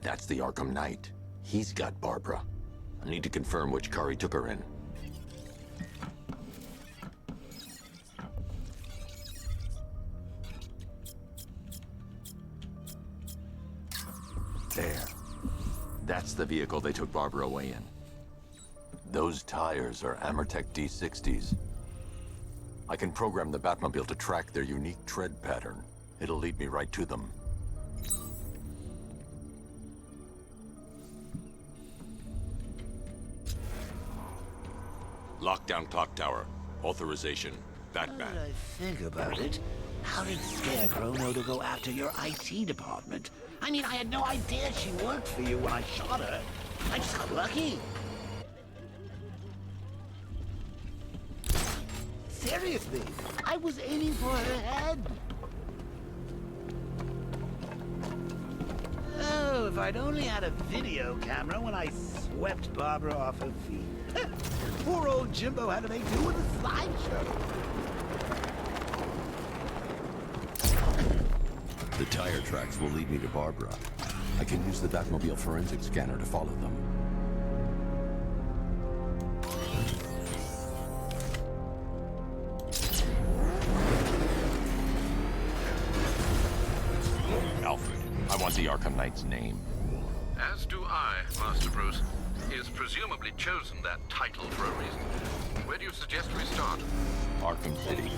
That's the Arkham Knight. He's got Barbara. I need to confirm which car he took her in. There. That's the vehicle they took Barbara away in. Those tires are Amertech D60s. I can program the Batmobile to track their unique tread pattern. It'll lead me right to them. Lockdown clock tower. Authorization. Batman.
Now that I think about it, how did Scarecrow know to go after your IT department? I mean, I had no idea she worked for you when I shot her. I just got lucky. Seriously, I was aiming for her head. Oh, if I'd only had a video camera when I swept Barbara off her feet. Poor old Jimbo had to make do with a slideshow.
The tire tracks will lead me to Barbara. I can use the Batmobile forensic scanner to follow them. Alfred, I want the Arkham Knight's name.
As do I, Master Bruce. He has presumably chosen that title for a reason. Where do you suggest we start?
Arkham City.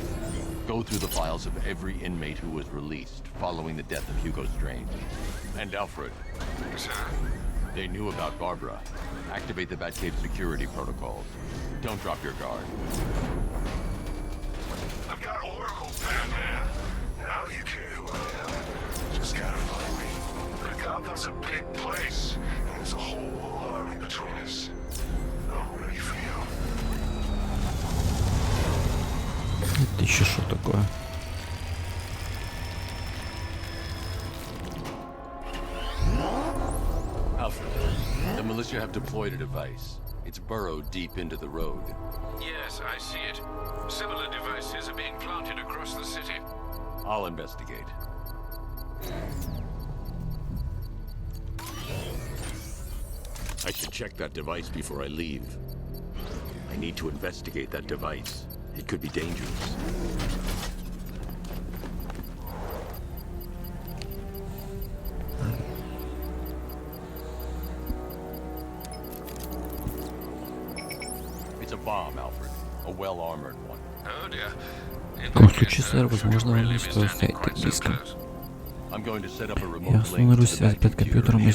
Go through the files of every inmate who was released following the death of Hugo Strange. And Alfred.
Sir?
They knew about Barbara. Activate the Batcave security protocols. Don't drop your guard.
I've got Oracle, Batman. Now you care who I am. Just gotta find me. Gotham's a big place, and there's a whole army between us. I'm ready for you.
Это еще что такое?
Alfred, the militia have deployed a device. It's burrowed deep into the road.
Yes, I see it. Similar devices are being planted across the city.
I'll investigate. I should check that device before I leave. I need to investigate that device. It could be dangerous.
bomb, Alfred. A well-armored one.
Oh dear.
В таком случае, сэр, возможно, вам не стоит стоять так близко. Я установлю связь с бэткомпьютером и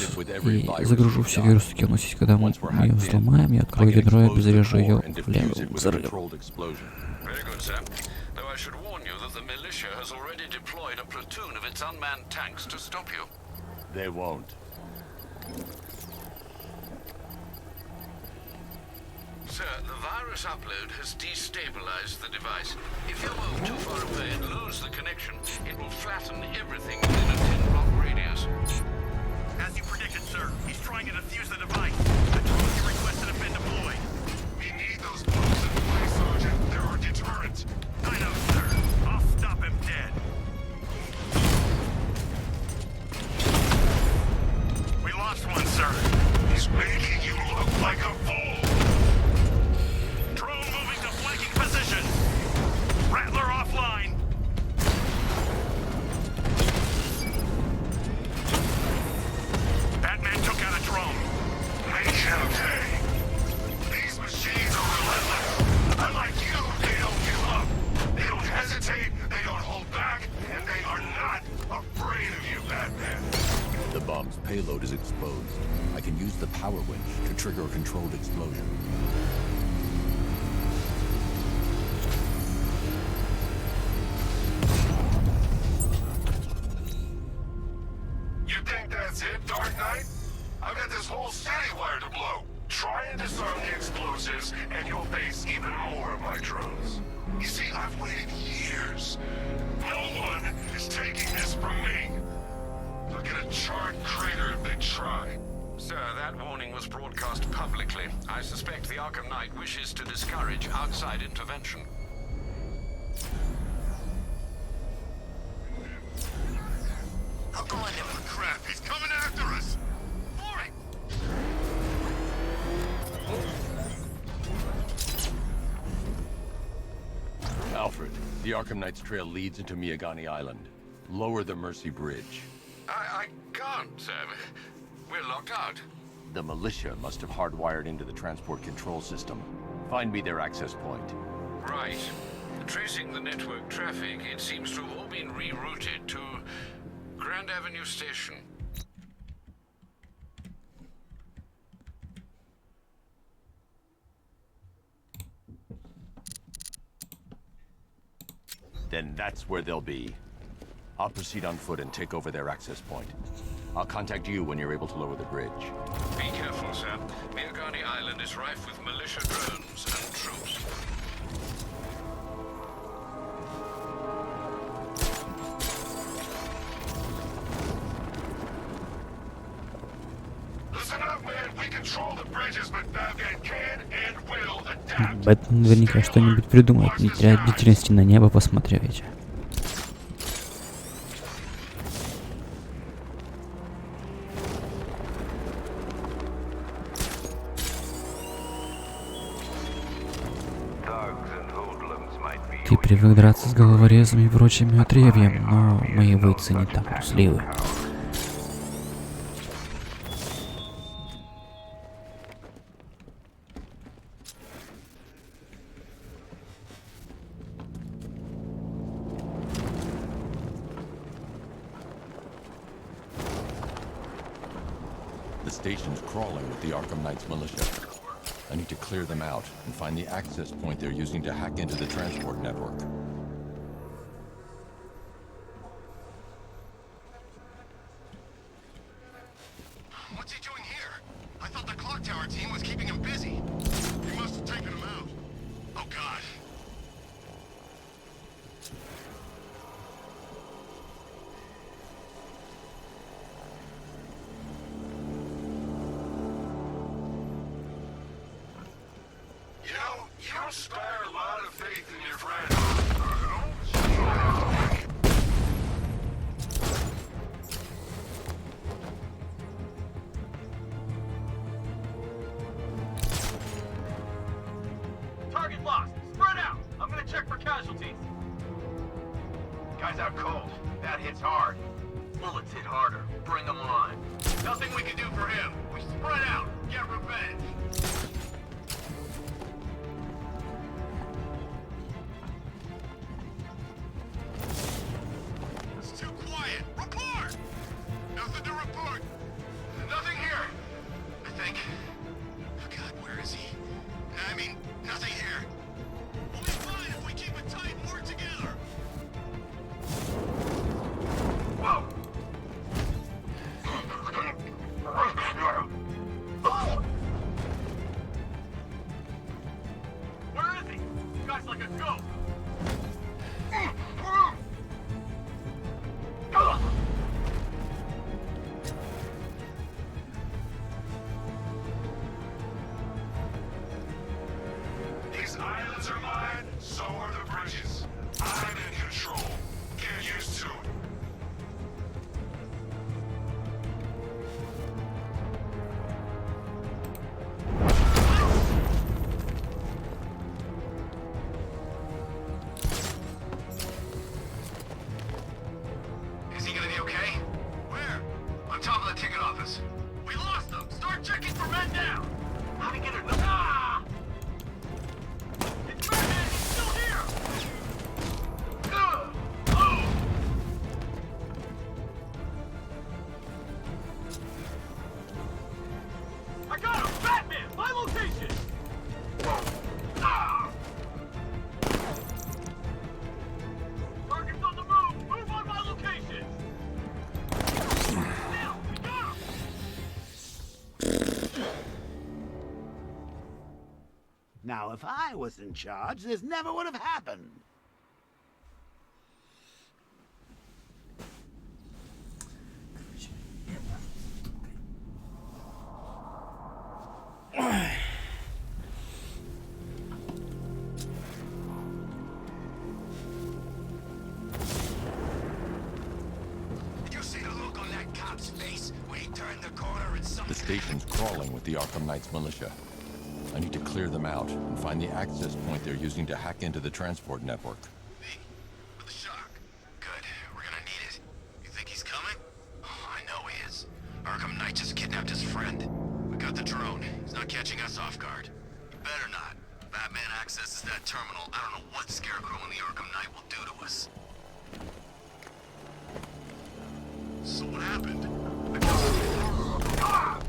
загружу все вирусы, какие у нас есть. Когда мы ее взломаем, я открою ядро и обезврежу ее левым взрывом.
Very good, sir. Though I should warn you that the militia has already deployed a platoon of its unmanned tanks to stop you.
They won't.
Sir, the virus upload has destabilized the device. If you move too far away and lose the connection, it will flatten everything within a 10-block radius.
As you predicted, sir, he's trying to defuse the device. The drones you requested have been deployed.
We need those bombs in play, Sergeant. They're our deterrent.
I know, sir. I'll stop him dead. We lost one, sir.
He's making you look like a fool.
Drone moving to flanking position. Rattler offline. Batman took out a drone.
Make it okay. These machines are relentless. Unlike you, they don't give up. They don't hesitate, they don't hold back, and they are not afraid of you, Batman.
The bomb's payload is exposed. I can use the power winch to trigger a controlled explosion.
You think that's it, Dark Knight? I've got this whole city wired to blow. Try and disarm the explosives, and you'll face even more of my drones. You see, I've waited years. No one is taking this from me. They'll get a charred crater if they try.
Sir, that warning was broadcast publicly. I suspect the Arkham Knight wishes to discourage outside intervention.
Oh, crap, he's coming after us! For it!
Alfred, the Arkham Knight's trail leads into Miagani Island. Lower the Mercy Bridge.
I can't, sir. We're locked out.
The militia must have hardwired into the transport control system. Find me their access point.
Right. Tracing the network traffic, it seems to have all been rerouted to Grand Avenue Station.
Then that's where they'll be. I'll proceed on foot and take over their access point. I'll contact you when you're able to lower the bridge.
Be careful, sir. Miagani Island is rife with militia drones and troops.
Listen up, man. We control the bridges, but Batman can and will adapt.
Бэтмен наверняка что-нибудь придумает. Не теряет бдительности, на небо посмотрите. Ты привык драться с головорезами и прочими отребьем, но мои бойцы не так трусливы.
The station's crawling with the Arkham Knight's militia. I need to clear them out and find the access point they're using to hack into the transport network.
What's he doing here? I thought the clock tower team was keeping him busy. He must have taken him out. Oh, God. You know, you inspire a lot of faith in your friends.
Target lost. Spread out. I'm gonna check for casualties. Guy's out cold. That hits hard. Bullets hit harder. Bring them on. Nothing we can do for him. We spread out. Get revenge.
Nothing to report. Nothing here. I think. Oh God, where is he? I mean, nothing here. We'll be fine if we keep it tight and work together. Whoa!
Where is he? This guy's like a goat.
These islands are mine, so are the bridges. I'm in control. Get used to it.
Is he gonna be okay? Where? On top of the ticket office. We lost him! Start checking for men down! How'd he get her? Ah! It's Batman! He's still here! Oh!
I got him! Batman! My location!
Ah!
Target's on the move! Move on my location! Now, we got him!
Now, if I was in charge, this never would have happened.
Did you see the look on that cop's face when he turned the corner and something?
The station's crawling with the Arkham Knight's militia. I need to clear them out and find the access point they're using to hack into the transport network.
Me? With the shock? Good. We're gonna need it. You think he's coming? Oh, I know he is. Arkham Knight just kidnapped his friend. We got the drone. He's not catching us off guard. He better not. Batman accesses that terminal. I don't know what Scarecrow and the Arkham Knight will do to us. So what happened? Ah!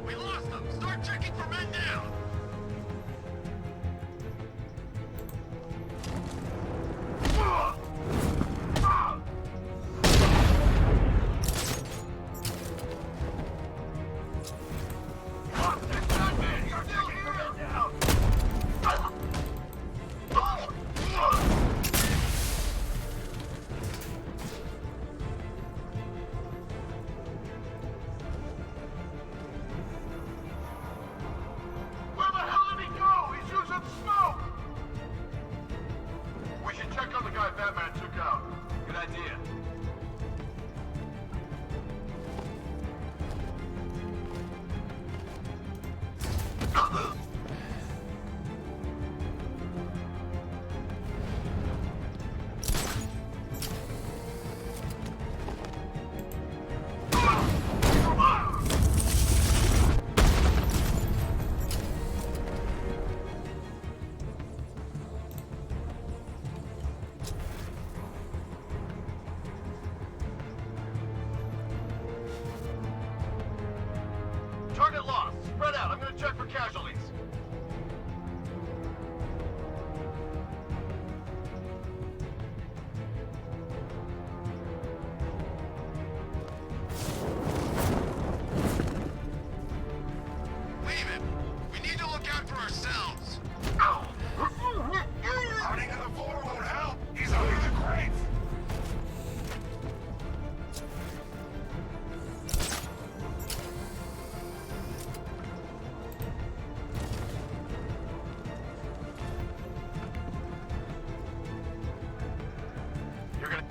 We lost them! Start checking for men down!
Where the hell did he go? He's using smoke! We should check on the guy Batman took out. Good idea.
Target lost. Spread out. I'm gonna check for casualties.
Leave it! We need to look out for ourselves!
Running in the floor won't help. He's under the grave.
You're gonna...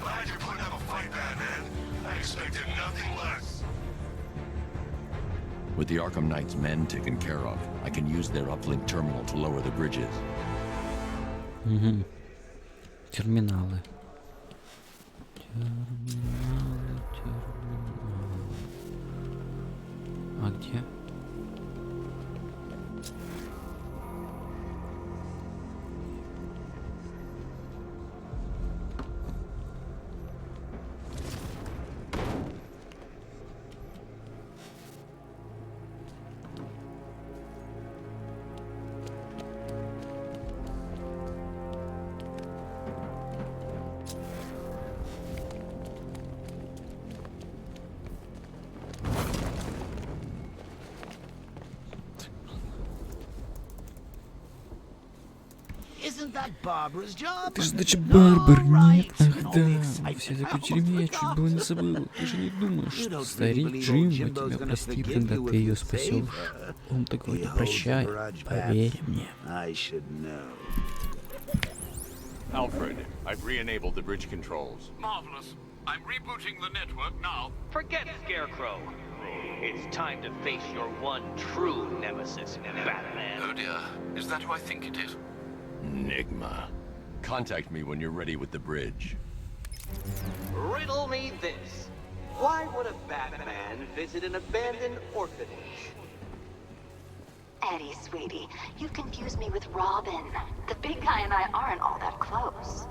Glad you're putting up a fight, Batman. I expected nothing less.
With the Arkham Knight's men taken care of, I can use their uplink terminal to lower the bridges.
Угу. Терминалы. Терминалы. А где?
Isn't that Barbara's job?
Это же дочь Барбар, нет? Ах да, мы все заключили меня, чуть было не забыл. Ты же не думаешь, что старик Джимбо тебя простит, когда ты ее спасешь? Он такого не прощает, поверь мне.
Alfred, I've re-enabled the bridge controls.
Marvelous. I'm rebooting the network now.
Forget Scarecrow. It's time to face your one true nemesis, Batman.
Oh dear. Is that who I think it is?
Enigma. Contact me when you're ready with the bridge.
Riddle me this. Why would a Batman visit an abandoned orphanage?
Eddie, sweetie, you've confused me with Robin. The big guy and I aren't all that close.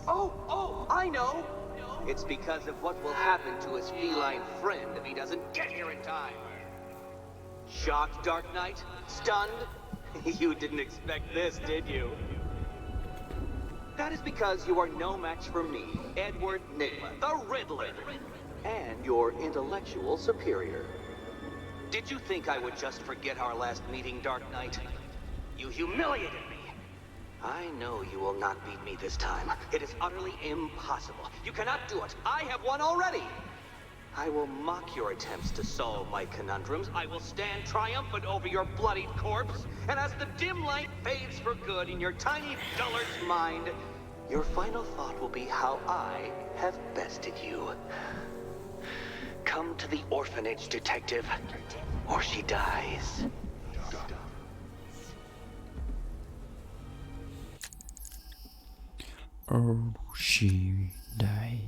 Oh, I know. It's because of what will happen to his feline friend if he doesn't get here in time. Shocked, Dark Knight? Stunned? You didn't expect this, did you? That is because you are no match for me, Edward Nigma, the Riddler, and your intellectual superior. Did you think I would just forget our last meeting, Dark Knight? You humiliated me. I know you will not beat me this time. It is utterly impossible. You cannot do it. I have won already. I will mock your attempts to solve my conundrums. I will stand triumphant over your bloodied corpse. And as the dim light fades for good in your tiny dullard's mind, your final thought will be how I have bested you. Come to the orphanage, detective, or she dies.
Or she die.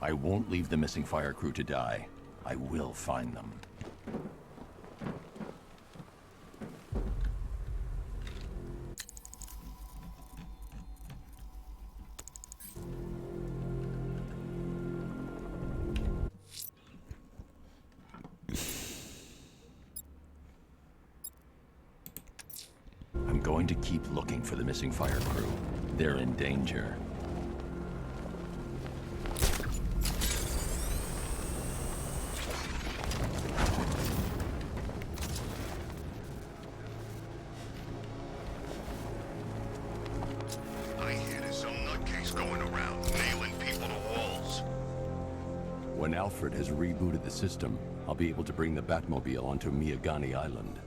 I won't leave the missing fire crew to die. I will find them. I'm going to keep looking for the missing fire crew. They're in danger. When Alfred has rebooted the system, I'll be able to bring the Batmobile onto Miyagani Island.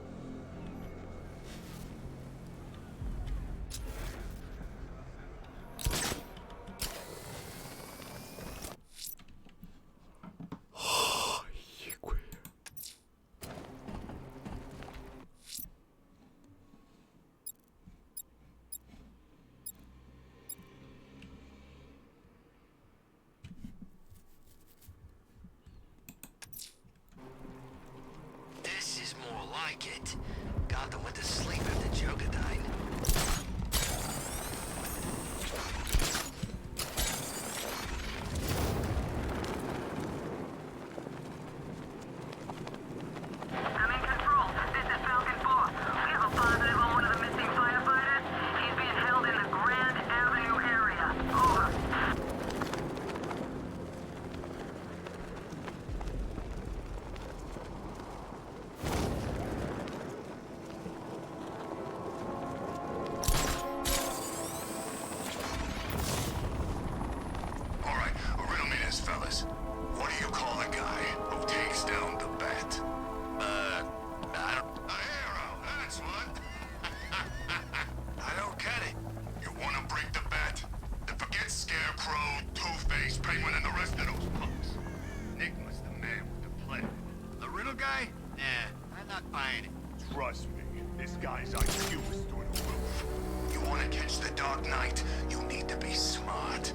guy's IQ is through the roof. You want to catch the Dark Knight, you need to be smart.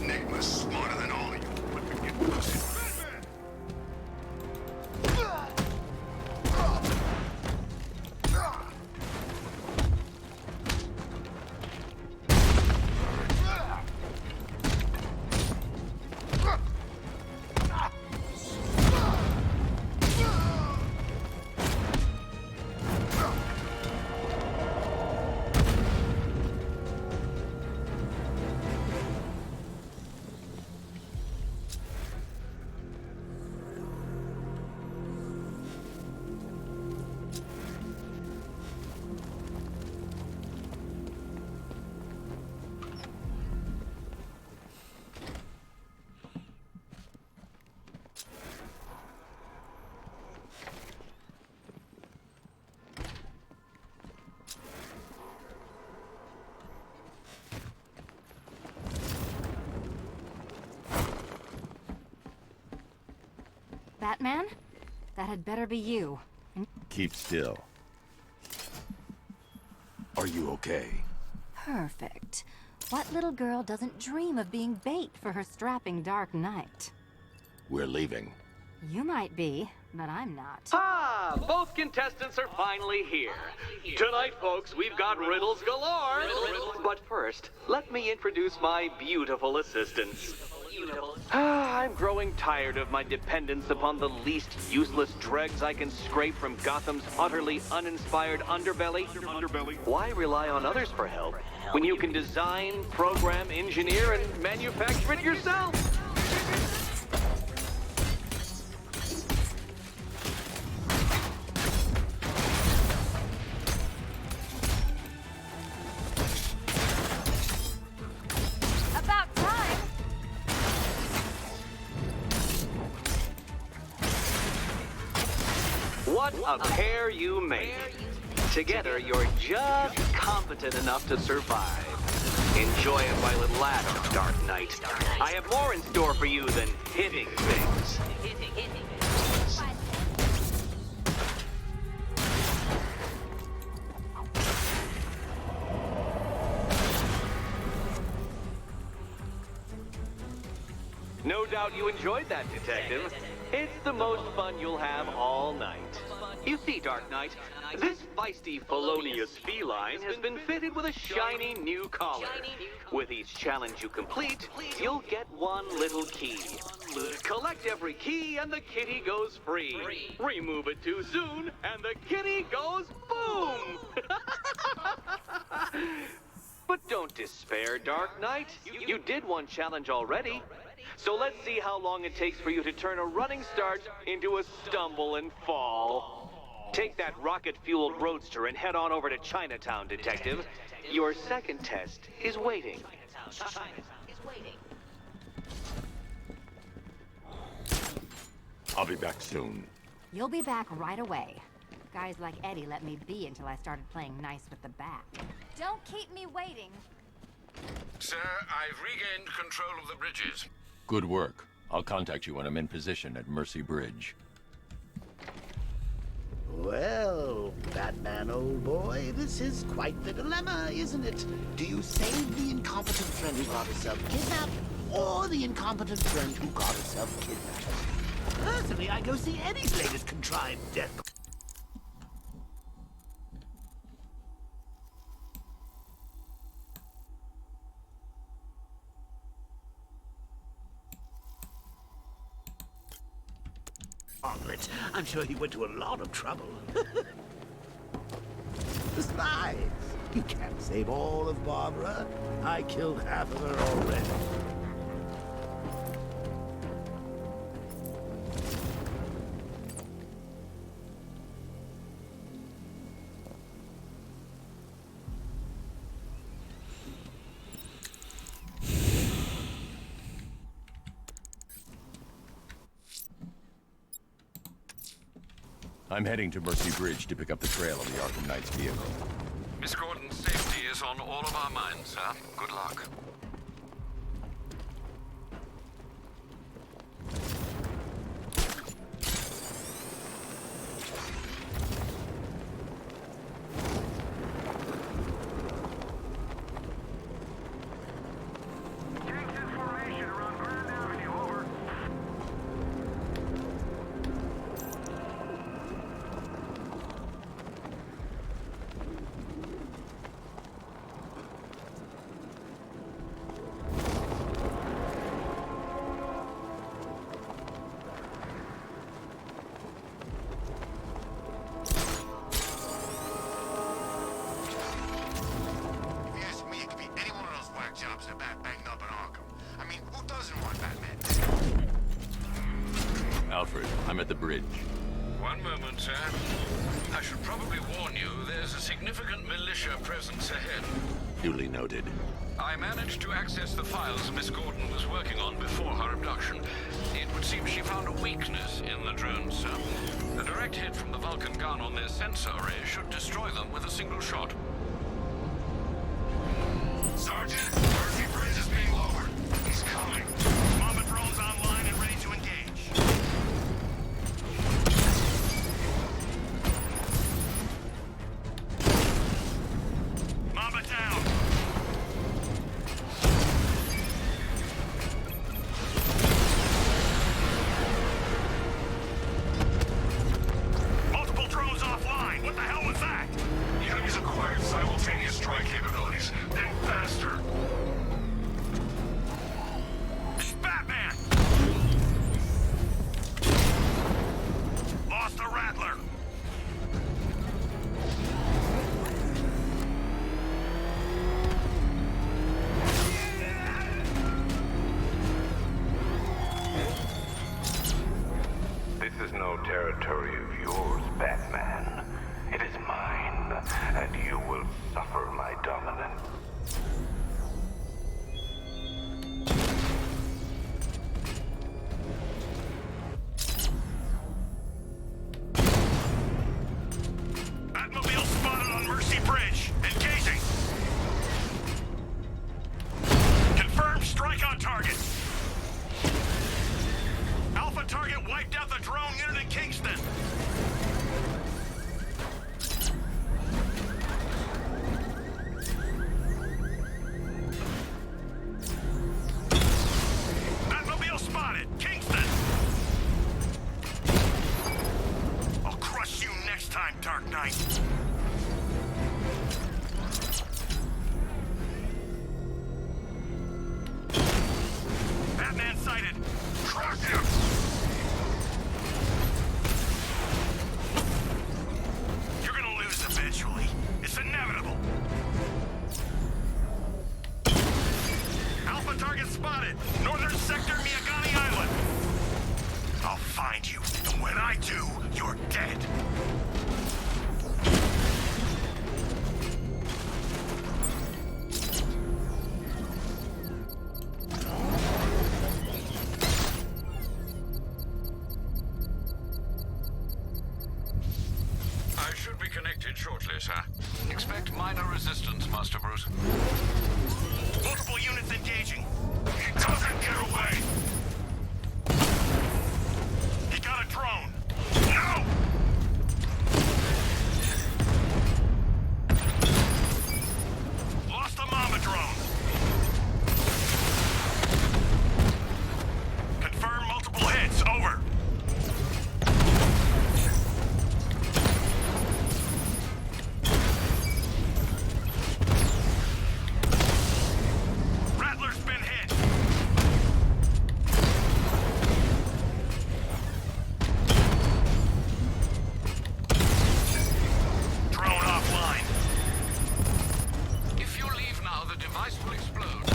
Enigma's smarter than all of you. But we get pussy.
Batman? That had better be you.
Keep still.
Are you okay?
Perfect. What little girl doesn't dream of being bait for her strapping Dark Knight?
We're leaving.
You might be, but I'm not.
Ah, both contestants are finally here. Tonight, folks, we've got riddles galore. But first, let me introduce my beautiful assistants. I'm growing tired of my dependence upon the least useless dregs I can scrape from Gotham's utterly uninspired underbelly. Why rely on others for help when you can design, program, engineer, and manufacture it yourself?
About time!
What a pair you make. Together, you're just competent enough to survive. Enjoy it while it lasts, Dark Knight. I have more in store for you than hitting things. No doubt you enjoyed that, Detective. It's the most fun you'll have all night. You see, Dark Knight, this feisty, felonious feline has been fitted with a shiny new collar. With each challenge you complete, you'll get one little key. Collect every key and the kitty goes free. Remove it too soon and the kitty goes boom! But don't despair, Dark Knight. You did one challenge already. So let's see how long it takes for you to turn a running start into a stumble and fall. Take that rocket-fueled roadster and head on over to Chinatown, Detective. Your second test is waiting.
I'll be back soon.
You'll be back right away. Guys like Eddie let me be until I started playing nice with the bat. Don't keep me waiting.
Sir, I've regained control of the bridges.
Good work. I'll contact you when I'm in position at Mercy Bridge.
Well, Batman, old boy, this is quite the dilemma, isn't it? Do you save the incompetent friend who got herself kidnapped, or the incompetent friend who got herself kidnapped? Personally, I go see Eddie's latest contrived death. Omelet. I'm sure he went to a lot of trouble. Besides, you can't save all of Barbara. I killed half of her already.
I'm heading to Mercy Bridge to pick up the trail of the Arkham Knight's vehicle.
Miss Gordon's safety is on all of our minds, sir. Good luck.
I'm at the bridge.
One moment, sir. I should probably warn you, there's a significant militia presence ahead.
Duly noted.
I managed to access the files Miss Gordon was working on before her abduction. It would seem she found a weakness in the drones, sir. A direct hit from the Vulcan gun on their sensor array should destroy them with a single shot.
Sergeant, Mercy Bridge is being lowered. He's coming.
Mama drones online and ready to engage. Mama down. Multiple drones offline. What the hell was that?
The enemy's acquired simultaneous strike capabilities. Then faster.
It's Batman. Lost the Rattler.
This is no territory of yours, Batman. It is mine, and you will suffer my dominance.
Batmobile spotted on Mercy Bridge. Engaging. Confirmed strike on target. Alpha target wiped out the drone unit in Kingston. Batmobile spotted. Kingston. I'll crush you next time, Dark Knight. Batman sighted.
Crush him!
You're gonna lose eventually. It's inevitable. Alpha target spotted. Northern sector, Miyagani Island. I'll find you, and when I do, you're dead.
I should be connected shortly, sir. Expect minor resistance, Master Bruce.
Multiple units engaging.
He doesn't get away!
He got a drone.
No!
Lost the Mama drone. Confirm multiple hits. Over. Rattler's been hit. Drone offline.
If you leave now, the device will explode.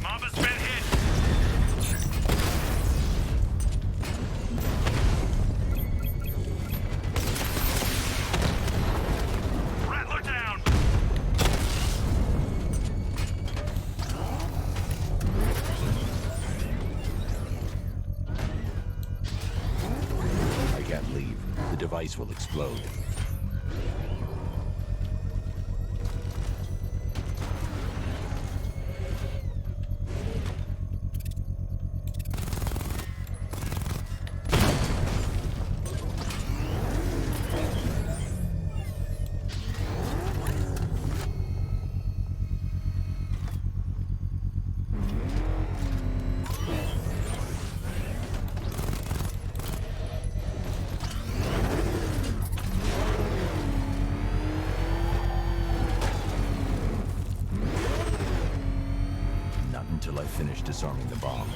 Mama's been hit. Rattler down.
I can't leave. The device will explode. Not until I finish disarming the bomb.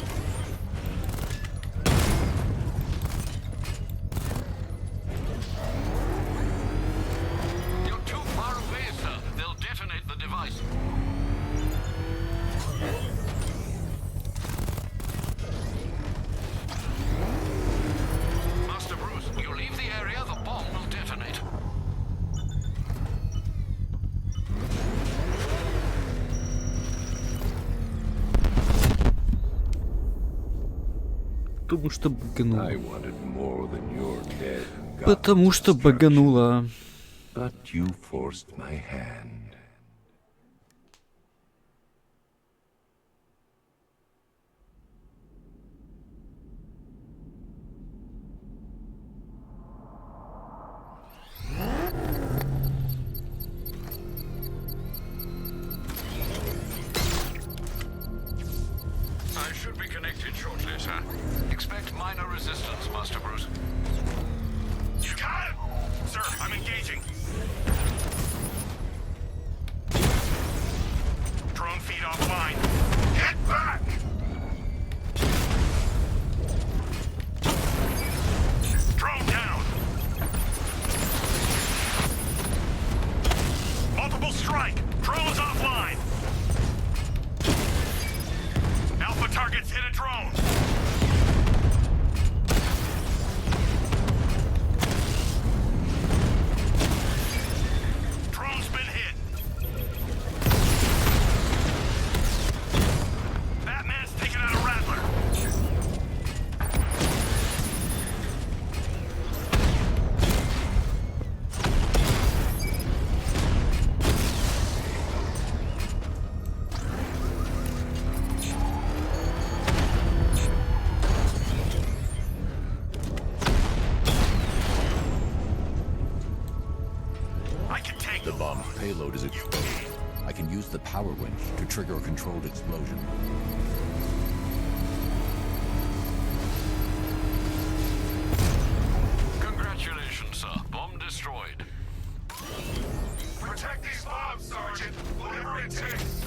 You're too far away, sir. They'll detonate the device.
Потому что баганула.
I wanted more than your dead.
Потому что баганула.
But you forced my hand.
I should be connected shortly, sir. Expect minor resistance, Master Bruce.
You got it? Sir, I'm engaging. Drone feed offline. Get back! Drone down. Multiple strike. Drone's offline. Alpha targets hit a drone. Drone's been hit. Batman's taken out a Rattler. I can take
The bomb's payload is exposed. I can use the power winch to trigger a controlled explosion.
Congratulations, sir. Bomb destroyed.
Protect these bombs, Sergeant. Whatever it takes.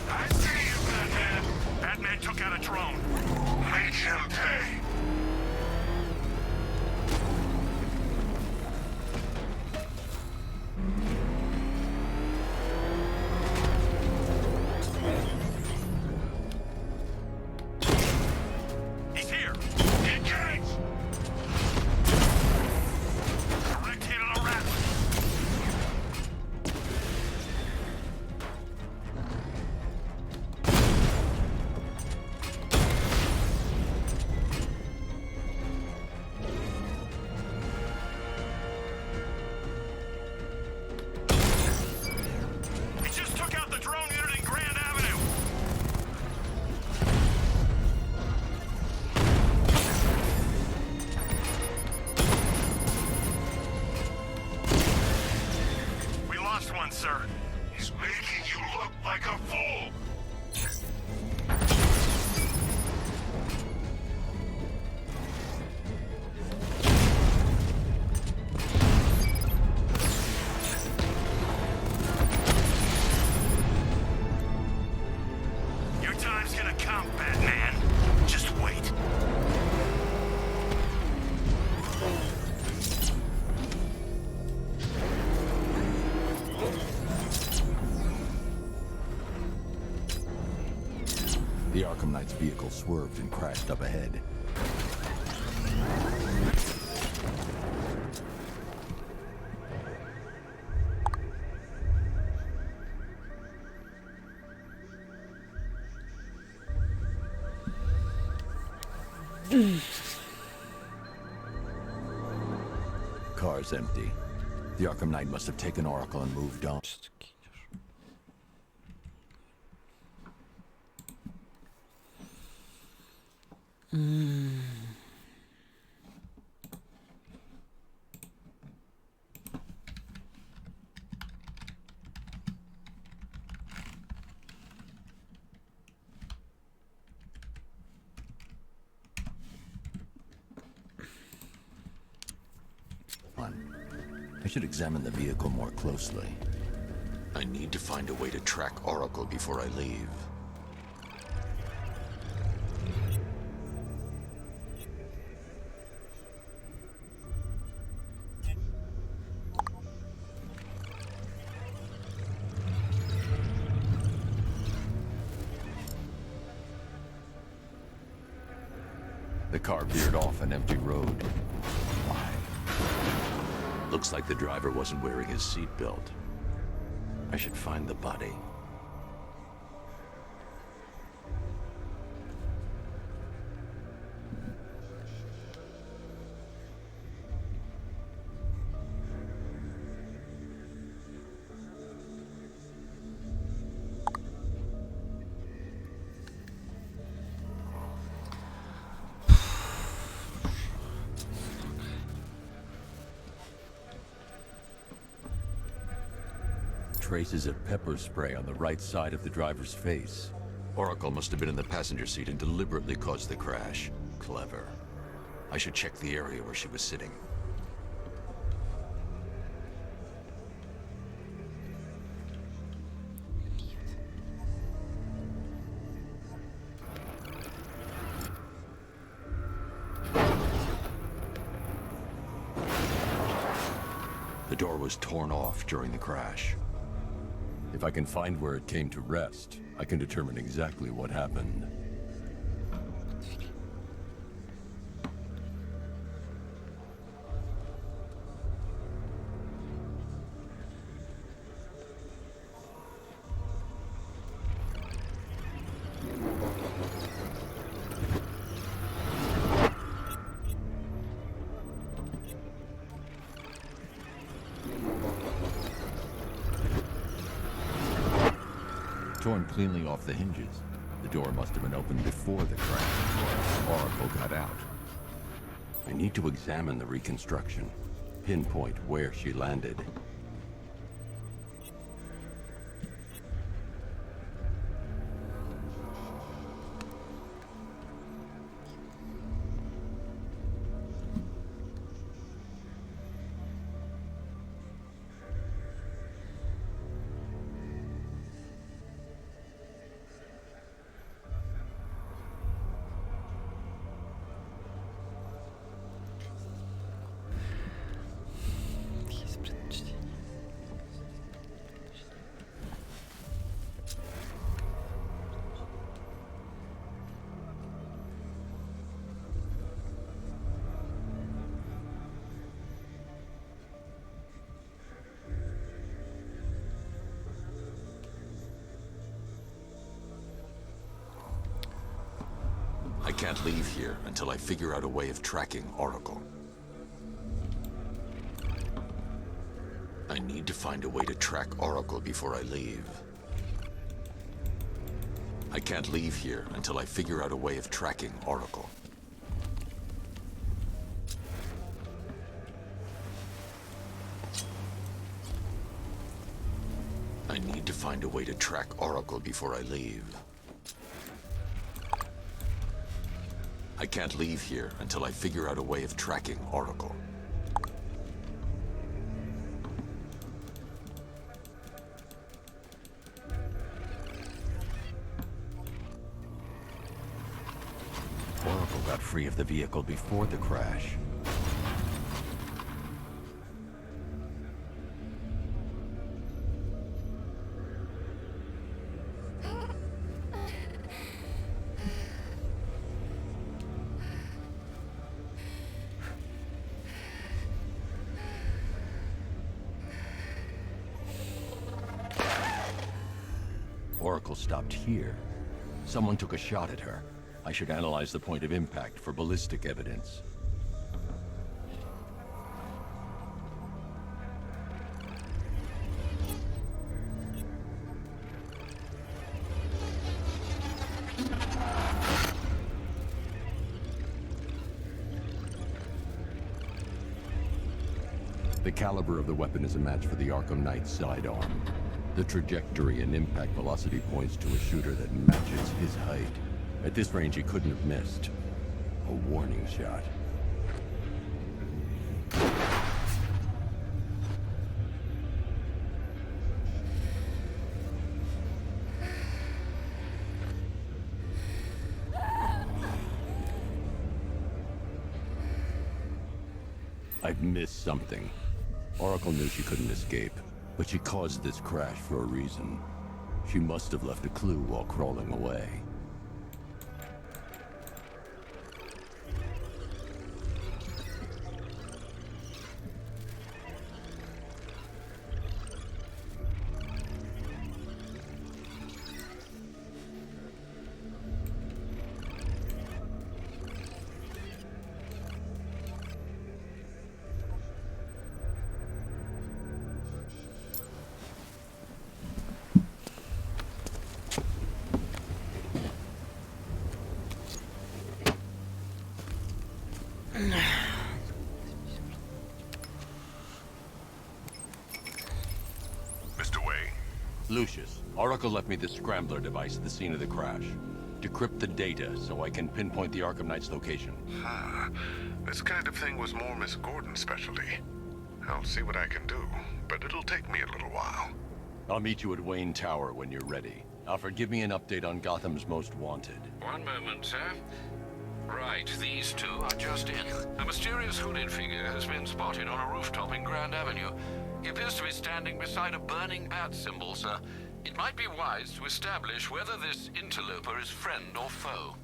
I see you, Batman. Batman took out a drone. Make him pay. He's here. Engage. Direct hit on a Rattler. He just took out the drone unit in Grand Avenue. We lost one, sir. He's making you look like a fool. Your time's gonna come, Batman. Just wait.
The Arkham Knight's vehicle swerved and crashed up ahead. Car's empty. The Arkham Knight must have taken Oracle and moved on. I should examine the vehicle more closely.
I need to find a way to track Oracle before I leave.
The car veered off an empty road.
Looks like the driver wasn't wearing his seatbelt. I should find the body.
traces of pepper spray on the right side of the driver's face.
Oracle must have been in the passenger seat and deliberately caused the crash. Clever. I should check the area where she was sitting. The door was torn off during the crash.
If I can find where it came to rest, I can determine exactly what happened. Torn cleanly off the hinges. The door must have been opened before the crash. Oracle got out. I need to examine the reconstruction. Pinpoint where she landed.
I can't leave here until I figure out a way of tracking Oracle. I need to find a way to track Oracle before I leave. I can't leave here until I figure out a way of tracking Oracle. I need to find a way to track Oracle before I leave. I can't leave here until I figure out a way of tracking Oracle.
Oracle got free of the vehicle before the crash. Oracle stopped here. Someone took a shot at her. I should analyze the point of impact for ballistic evidence. The caliber of the weapon is a match for the Arkham Knight sidearm. The trajectory and impact velocity points to a shooter that matches his height. At this range, he couldn't have missed. A warning shot. I've missed something. Oracle knew she couldn't escape, but she caused this crash for a reason. She must have left a clue while crawling away. Lucius, Oracle left me the scrambler device at the scene of the crash. Decrypt the data so I can pinpoint the Arkham Knight's location.
This kind of thing was more Miss Gordon's specialty. I'll see what I can do, but it'll take me a little while.
I'll meet you at Wayne Tower when you're ready. Alfred, give me an update on Gotham's Most Wanted.
One moment, sir. Right, these two are just in. A mysterious hooded figure has been spotted on a rooftop in Grand Avenue. He appears to be standing beside a burning bat symbol, sir. It might be wise to establish whether this interloper is friend or foe.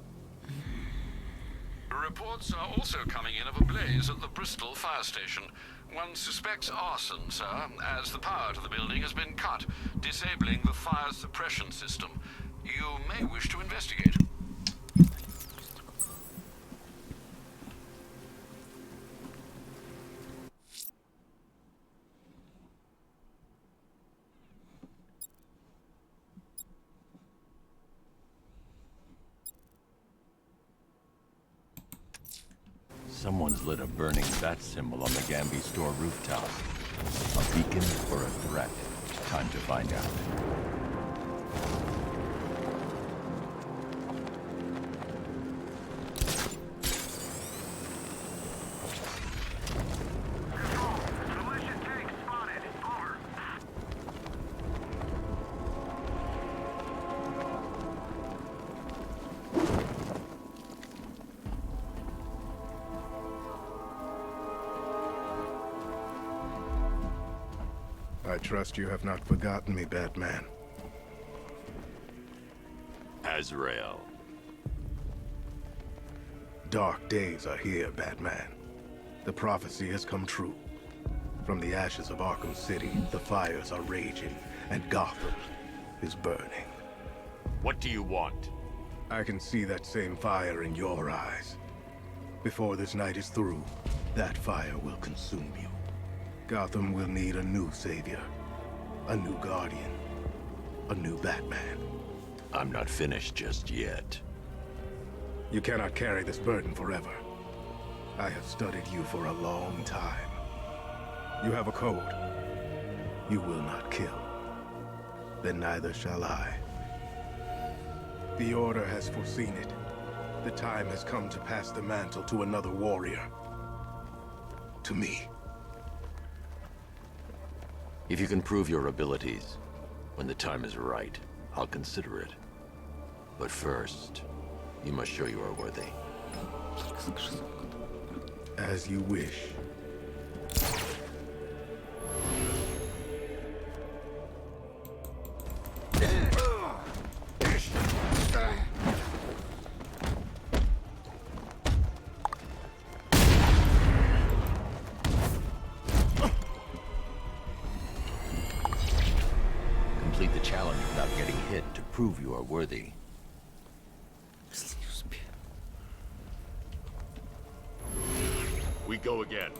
Reports are also coming in of a blaze at the Bristol fire station. One suspects arson, sir, as the power to the building has been cut, disabling the fire suppression system. You may wish to investigate.
Someone's lit a burning bat symbol on the Gamby store rooftop. A beacon or a threat? Time to find out.
I trust you have not forgotten me, Batman.
Azrael.
Dark days are here, Batman. The prophecy has come true. From the ashes of Arkham City, the fires are raging, and Gotham is burning.
What do you want?
I can see that same fire in your eyes. Before this night is through, that fire will consume you. Gotham will need a new savior, a new guardian, a new Batman.
I'm not finished just yet.
You cannot carry this burden forever. I have studied you for a long time. You have a code. You will not kill. Then neither shall I. The Order has foreseen it. The time has come to pass the mantle to another warrior. To me.
If you can prove your abilities, when the time is right, I'll consider it. But first, you must show you are worthy.
As you wish.
Complete the challenge without getting hit to prove you are worthy.
We go again.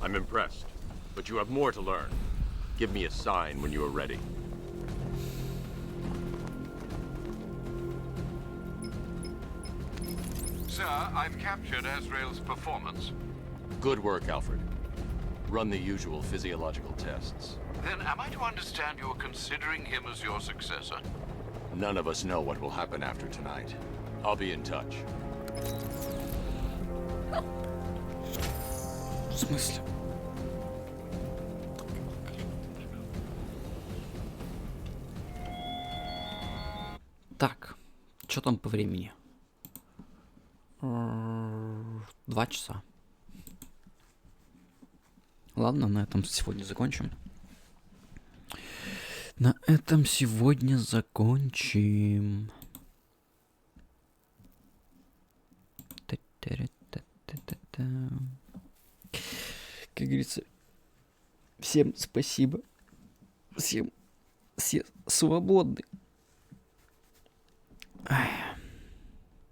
I'm impressed, but you have more to learn. Give me a sign when you are ready.
Sir, I've captured Azrael's performance.
Good work, Alfred. Run the usual physiological tests.
Then am I to understand you're considering him as your successor?
None of us know what will happen after tonight. I'll be in touch.
В смысле? Так, что там по времени? 2 часа. Ладно, на этом сегодня закончим. На этом сегодня закончим. Как говорится, всем спасибо. Всем все свободны. Ай.